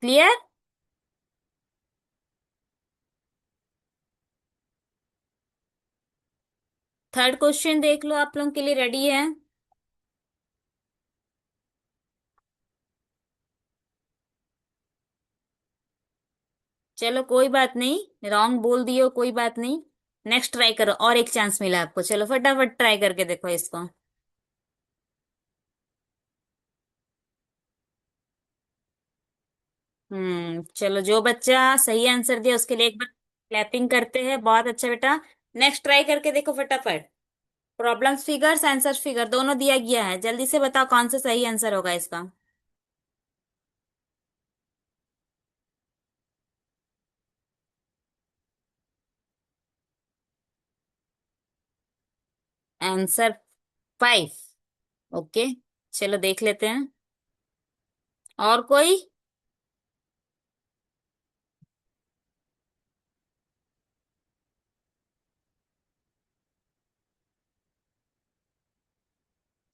Clear? Third question देख लो, आप लोगों के लिए रेडी है? चलो कोई बात नहीं, रॉन्ग बोल दियो कोई बात नहीं। नेक्स्ट ट्राई करो, और एक चांस मिला आपको, चलो फटाफट ट्राई करके देखो इसको। चलो, जो बच्चा सही आंसर दिया उसके लिए एक बार क्लैपिंग करते हैं, बहुत अच्छा बेटा। नेक्स्ट ट्राई करके देखो फटाफट। प्रॉब्लम्स फिगर्स आंसर फिगर दोनों दिया गया है, जल्दी से बताओ कौन सा सही आंसर होगा इसका। Answer five. ओके, चलो देख लेते हैं। और कोई?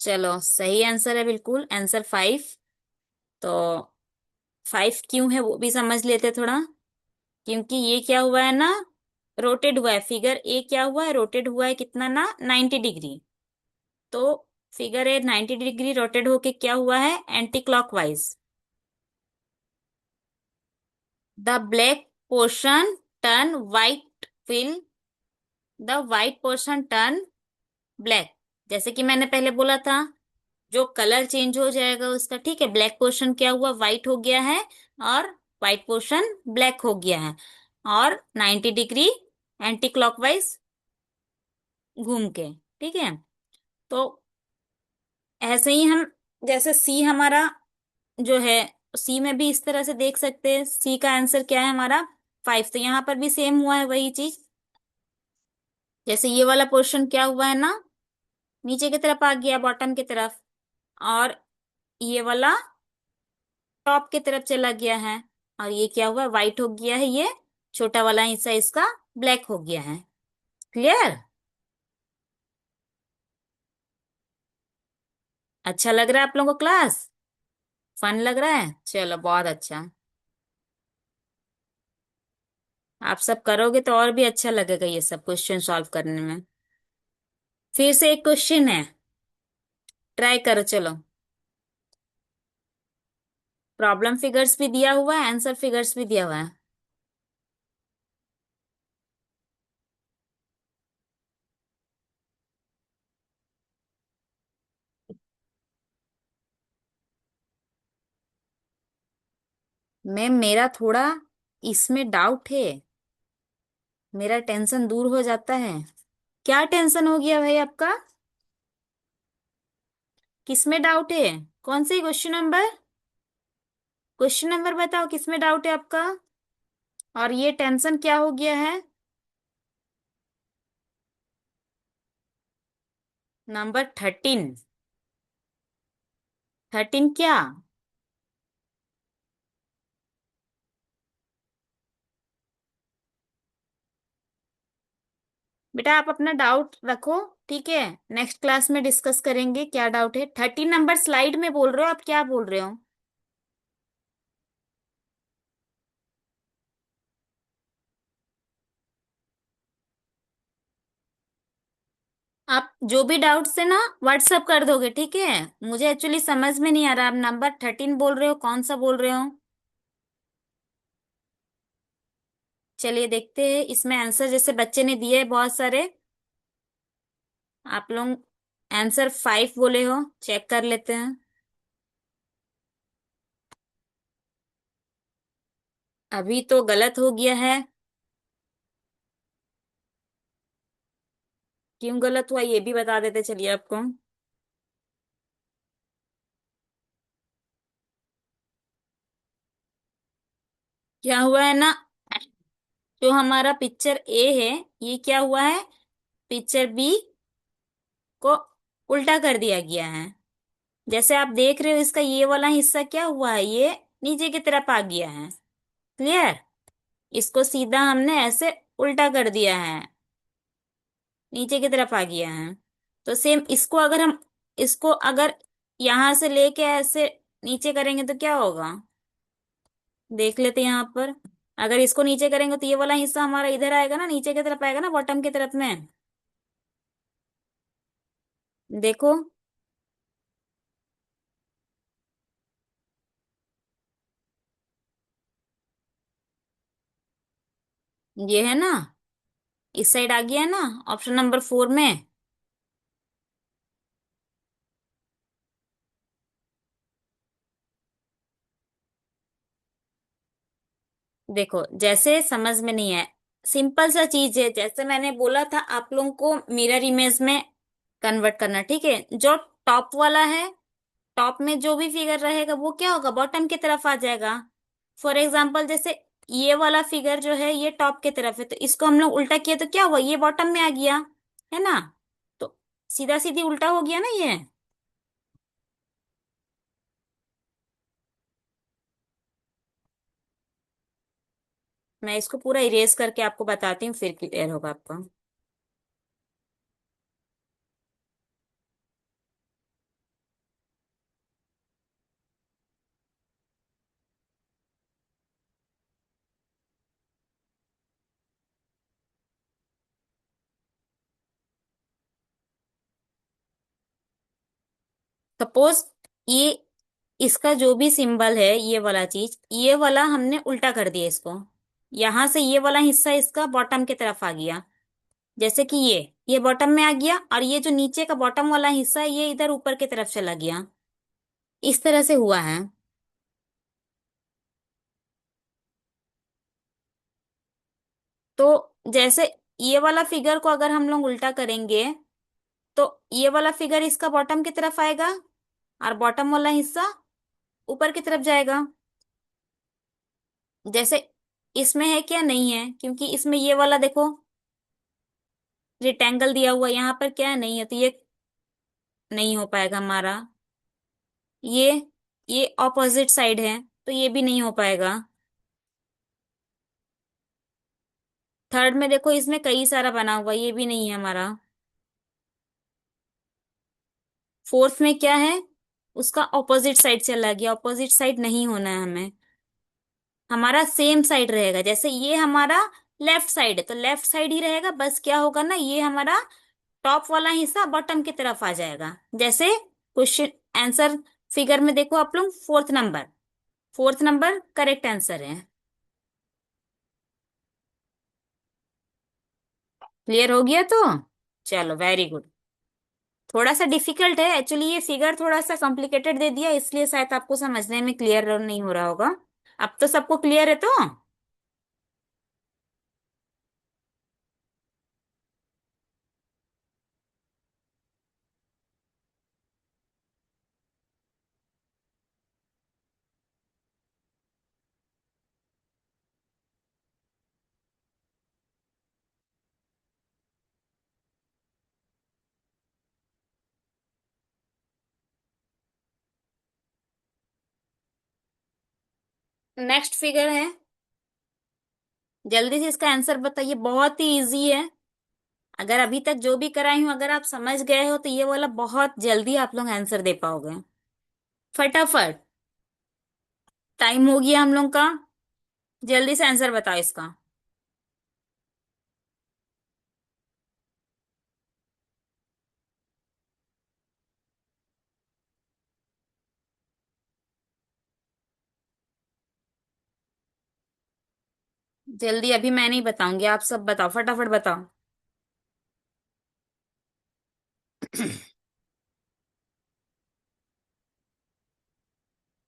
चलो, सही आंसर है बिल्कुल, आंसर फाइव। तो फाइव क्यों है वो भी समझ लेते थोड़ा। क्योंकि ये क्या हुआ है ना, रोटेट हुआ है, फिगर ए क्या हुआ है, रोटेट हुआ है कितना ना, 90 डिग्री। तो फिगर ए 90 डिग्री रोटेट होके क्या हुआ है, anti clockwise. The black portion turn white fill, the white portion turn black. जैसे कि मैंने पहले बोला था, जो कलर चेंज हो जाएगा उसका, ठीक है, ब्लैक पोर्शन क्या हुआ, वाइट हो गया है, और वाइट पोर्शन ब्लैक हो गया है, और 90 डिग्री एंटी क्लॉकवाइज घूम के, ठीक है। तो ऐसे ही हम, जैसे सी हमारा जो है, सी में भी इस तरह से देख सकते हैं, सी का आंसर क्या है हमारा 5। तो यहाँ पर भी सेम हुआ है वही चीज। जैसे ये वाला पोर्शन क्या हुआ है ना, नीचे की तरफ आ गया, बॉटम की तरफ, और ये वाला टॉप की तरफ चला गया है, और ये क्या हुआ, व्हाइट हो गया है, ये छोटा वाला हिस्सा इसका ब्लैक हो गया है। क्लियर? अच्छा लग रहा है आप लोगों को क्लास? फन लग रहा है? चलो बहुत अच्छा। आप सब करोगे तो और भी अच्छा लगेगा ये सब क्वेश्चन सॉल्व करने में। फिर से एक क्वेश्चन है, ट्राई करो चलो। प्रॉब्लम फिगर्स भी दिया हुआ है, आंसर फिगर्स भी दिया हुआ है। मैम मेरा थोड़ा इसमें डाउट है, मेरा टेंशन दूर हो जाता है। क्या टेंशन हो गया भाई आपका? किसमें डाउट है? कौन सी क्वेश्चन नंबर? क्वेश्चन नंबर बताओ, किसमें डाउट है आपका? और ये टेंशन क्या हो गया है? नंबर 13। 13 क्या? बेटा आप अपना डाउट रखो, ठीक है, नेक्स्ट क्लास में डिस्कस करेंगे क्या डाउट है। 13 नंबर स्लाइड में बोल रहे हो आप, क्या बोल रहे हो? आप जो भी डाउट्स है ना व्हाट्सअप कर दोगे, ठीक है। मुझे एक्चुअली समझ में नहीं आ रहा, आप नंबर 13 बोल रहे हो, कौन सा बोल रहे हो? चलिए देखते हैं इसमें आंसर, जैसे बच्चे ने दिए है बहुत सारे। आप लोग आंसर 5 बोले हो, चेक कर लेते हैं। अभी तो गलत हो गया है। क्यों गलत हुआ ये भी बता देते चलिए आपको। क्या हुआ है ना, जो हमारा पिक्चर ए है, ये क्या हुआ है, पिक्चर बी को उल्टा कर दिया गया है। जैसे आप देख रहे हो, इसका ये वाला हिस्सा क्या हुआ है, ये नीचे की तरफ आ गया है। क्लियर? इसको सीधा हमने ऐसे उल्टा कर दिया है, नीचे की तरफ आ गया है। तो सेम इसको अगर हम, इसको अगर यहां से लेके ऐसे नीचे करेंगे तो क्या होगा, देख लेते हैं यहाँ पर। अगर इसको नीचे करेंगे तो ये वाला हिस्सा हमारा इधर आएगा ना, नीचे की तरफ आएगा ना, बॉटम की तरफ में। देखो, ये है ना, इस साइड आ गया है ना, ऑप्शन नंबर 4 में। देखो जैसे समझ में नहीं है, सिंपल सा चीज है, जैसे मैंने बोला था आप लोगों को मिरर इमेज में कन्वर्ट करना, ठीक है। जो टॉप वाला है, टॉप में जो भी फिगर रहेगा वो क्या होगा, बॉटम की तरफ आ जाएगा। फॉर एग्जाम्पल जैसे ये वाला फिगर जो है ये टॉप की तरफ है, तो इसको हम लोग उल्टा किए तो क्या हुआ, ये बॉटम में आ गया, है ना। तो सीधा सीधी उल्टा हो गया ना ये। मैं इसको पूरा इरेज करके आपको बताती हूँ, फिर क्लियर होगा आपको। सपोज ये इसका जो भी सिंबल है, ये वाला चीज, ये वाला हमने उल्टा कर दिया इसको। यहां से ये वाला हिस्सा इसका बॉटम की तरफ आ गया। जैसे कि ये बॉटम में आ गया, और ये जो नीचे का बॉटम वाला हिस्सा है ये इधर ऊपर की तरफ चला गया। इस तरह से हुआ है। तो जैसे ये वाला फिगर को अगर हम लोग उल्टा करेंगे, तो ये वाला फिगर इसका बॉटम की तरफ आएगा, और बॉटम वाला हिस्सा ऊपर की तरफ जाएगा। जैसे इसमें है क्या, नहीं है, क्योंकि इसमें ये वाला देखो रेक्टेंगल दिया हुआ, यहाँ पर क्या है, नहीं है, तो ये नहीं हो पाएगा हमारा। ये ये ऑपोजिट साइड है, तो ये भी नहीं हो पाएगा। थर्ड में देखो इसमें कई सारा बना हुआ, ये भी नहीं है हमारा। फोर्थ में क्या है, उसका ऑपोजिट साइड चला गया, ऑपोजिट साइड नहीं होना है हमें। हमारा सेम साइड रहेगा। जैसे ये हमारा लेफ्ट साइड है, तो लेफ्ट साइड ही रहेगा, बस क्या होगा ना, ये हमारा टॉप वाला हिस्सा बॉटम की तरफ आ जाएगा। जैसे क्वेश्चन आंसर फिगर में देखो आप लोग, fourth number, fourth number correct answer है। क्लियर हो गया तो चलो, वेरी गुड। थोड़ा सा डिफिकल्ट है एक्चुअली, ये फिगर थोड़ा सा कॉम्प्लिकेटेड दे दिया, इसलिए शायद आपको समझने में क्लियर नहीं हो रहा होगा। अब तो सबको क्लियर है तो। नेक्स्ट फिगर है, जल्दी से इसका आंसर बताइए, बहुत ही इजी है। अगर अभी तक जो भी कराई हूं अगर आप समझ गए हो तो ये वाला बहुत जल्दी आप लोग आंसर दे पाओगे। फटाफट, टाइम हो गया हम लोग का, जल्दी से आंसर बताओ इसका। जल्दी, अभी मैं नहीं बताऊंगी, आप सब बताओ, फटाफट बताओ।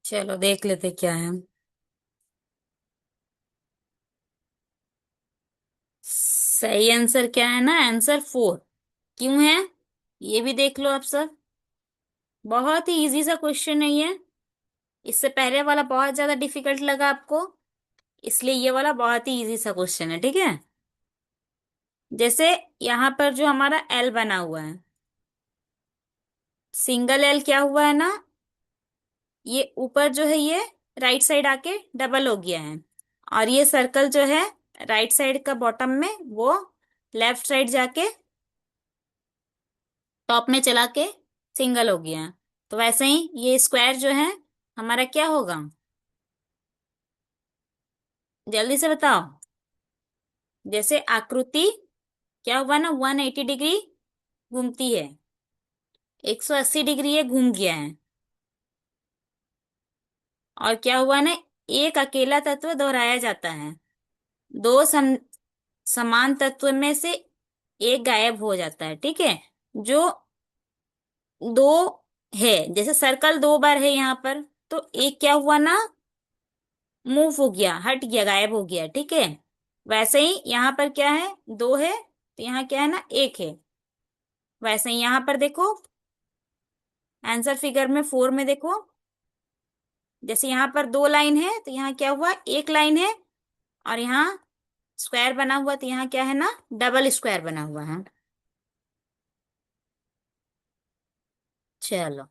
चलो देख लेते क्या है। सही आंसर क्या है ना, आंसर फोर। क्यों है, ये भी देख लो आप सब। बहुत ही इजी सा क्वेश्चन है ये। इससे पहले वाला बहुत ज्यादा डिफिकल्ट लगा आपको, इसलिए ये वाला बहुत ही इजी सा क्वेश्चन है, ठीक है। जैसे यहाँ पर जो हमारा एल बना हुआ है, सिंगल एल क्या हुआ है ना, ये ऊपर जो है ये राइट साइड आके डबल हो गया है। और ये सर्कल जो है राइट साइड का बॉटम में, वो लेफ्ट साइड जाके टॉप में चला के सिंगल हो गया है। तो वैसे ही ये स्क्वायर जो है हमारा क्या होगा, जल्दी से बताओ। जैसे आकृति क्या हुआ ना, 180 डिग्री घूमती है, 180 डिग्री ये घूम गया है। और क्या हुआ ना, एक अकेला तत्व दोहराया जाता है, दो समान तत्व में से एक गायब हो जाता है, ठीक है। जो दो है, जैसे सर्कल दो बार है यहाँ पर, तो एक क्या हुआ ना, मूव हो गया, हट गया, गायब हो गया, ठीक है। वैसे ही यहाँ पर क्या है, दो है, तो यहाँ क्या है ना, एक है। वैसे ही यहाँ पर देखो, आंसर फिगर में फोर में देखो, जैसे यहाँ पर दो लाइन है तो यहाँ क्या हुआ, एक लाइन है। और यहाँ स्क्वायर बना हुआ, तो यहाँ क्या है ना, डबल स्क्वायर बना हुआ है। चलो,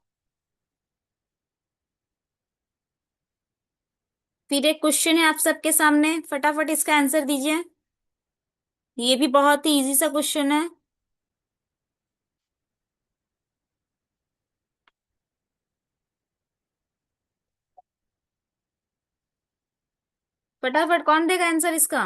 फिर एक क्वेश्चन है आप सबके सामने, फटाफट इसका आंसर दीजिए। ये भी बहुत ही इजी सा क्वेश्चन है। फटाफट, कौन देगा आंसर इसका।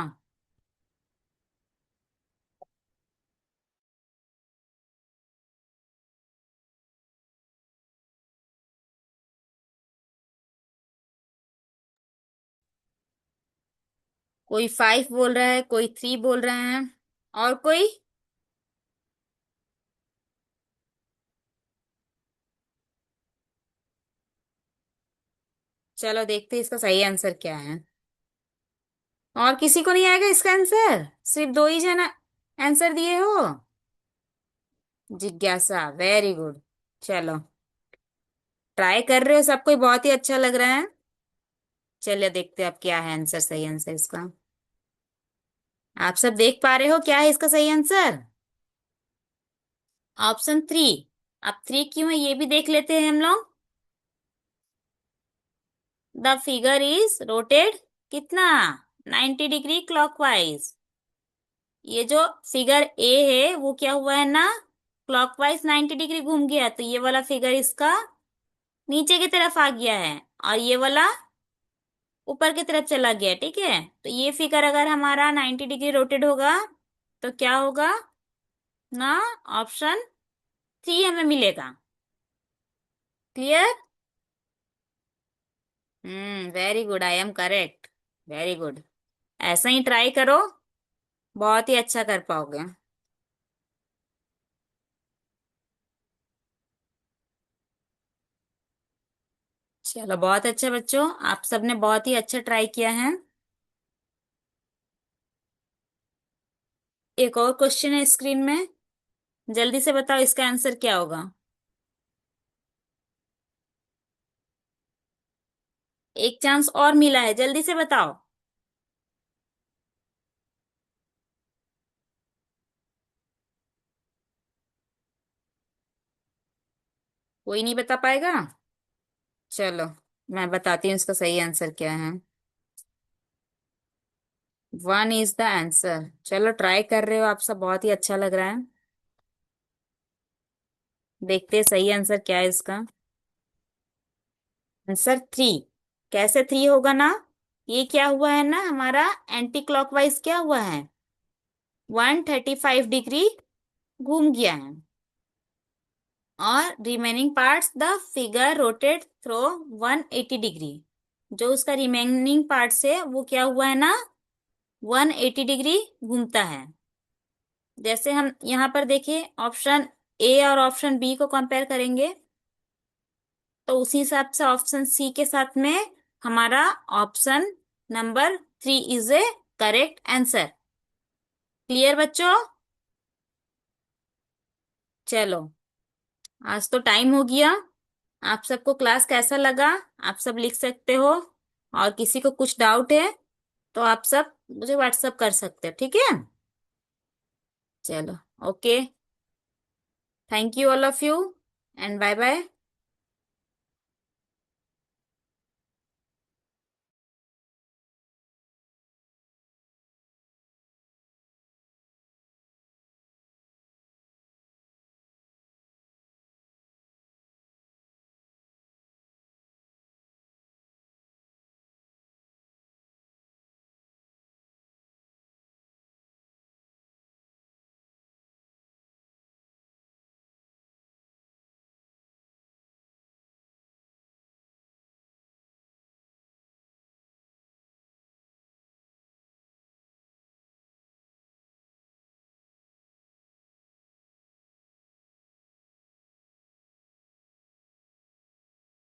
कोई 5 बोल रहा है, कोई 3 बोल रहे हैं। और कोई? चलो देखते हैं इसका सही आंसर क्या है। और किसी को नहीं आएगा इसका आंसर? सिर्फ दो ही जना आंसर दिए हो। जिज्ञासा, वेरी गुड। चलो, ट्राई कर रहे हो, सबको ही बहुत ही अच्छा लग रहा है। चलिए देखते हैं अब क्या है आंसर, सही आंसर इसका। आप सब देख पा रहे हो क्या है इसका सही आंसर? ऑप्शन 3। अब 3 क्यों है ये भी देख लेते हैं हम लोग। द फिगर इज रोटेड कितना? 90 डिग्री क्लॉकवाइज। ये जो फिगर ए है वो क्या हुआ है ना, क्लॉकवाइज 90 डिग्री घूम गया, तो ये वाला फिगर इसका नीचे की तरफ आ गया है, और ये वाला ऊपर की तरफ चला गया। ठीक है, तो ये फिगर अगर हमारा 90 डिग्री रोटेट होगा तो क्या होगा ना, ऑप्शन 3 हमें मिलेगा। Clear? Very good, I am correct. Very good. ऐसा ही ट्राई करो, बहुत ही अच्छा कर पाओगे। चलो बहुत अच्छा बच्चों, आप सबने बहुत ही अच्छा ट्राई किया है। एक और क्वेश्चन है स्क्रीन में, जल्दी से बताओ इसका आंसर क्या होगा। एक चांस और मिला है, जल्दी से बताओ। कोई नहीं बता पाएगा? चलो मैं बताती हूँ इसका सही आंसर क्या है। 1 इज द आंसर। चलो ट्राई कर रहे हो आप सब, बहुत ही अच्छा लग रहा है। देखते हैं सही आंसर क्या है इसका। आंसर 3। कैसे 3 होगा ना, ये क्या हुआ है ना हमारा, एंटी क्लॉकवाइज क्या हुआ है, 135 डिग्री घूम गया है, और remaining parts the figure rotate through 180 degree. जो उसका रिमेनिंग पार्ट्स है वो क्या हुआ है ना, 180 डिग्री घूमता है। जैसे हम यहाँ पर देखिए, ऑप्शन ए और ऑप्शन बी को कंपेयर करेंगे, तो उसी हिसाब से ऑप्शन सी के साथ में हमारा option number 3 is A correct answer. Clear बच्चों? चलो, आज तो टाइम हो गया। आप सबको क्लास कैसा लगा आप सब लिख सकते हो, और किसी को कुछ डाउट है तो आप सब मुझे व्हाट्सअप कर सकते हो। ठीक है? चलो, okay. Thank you all of you, and bye bye.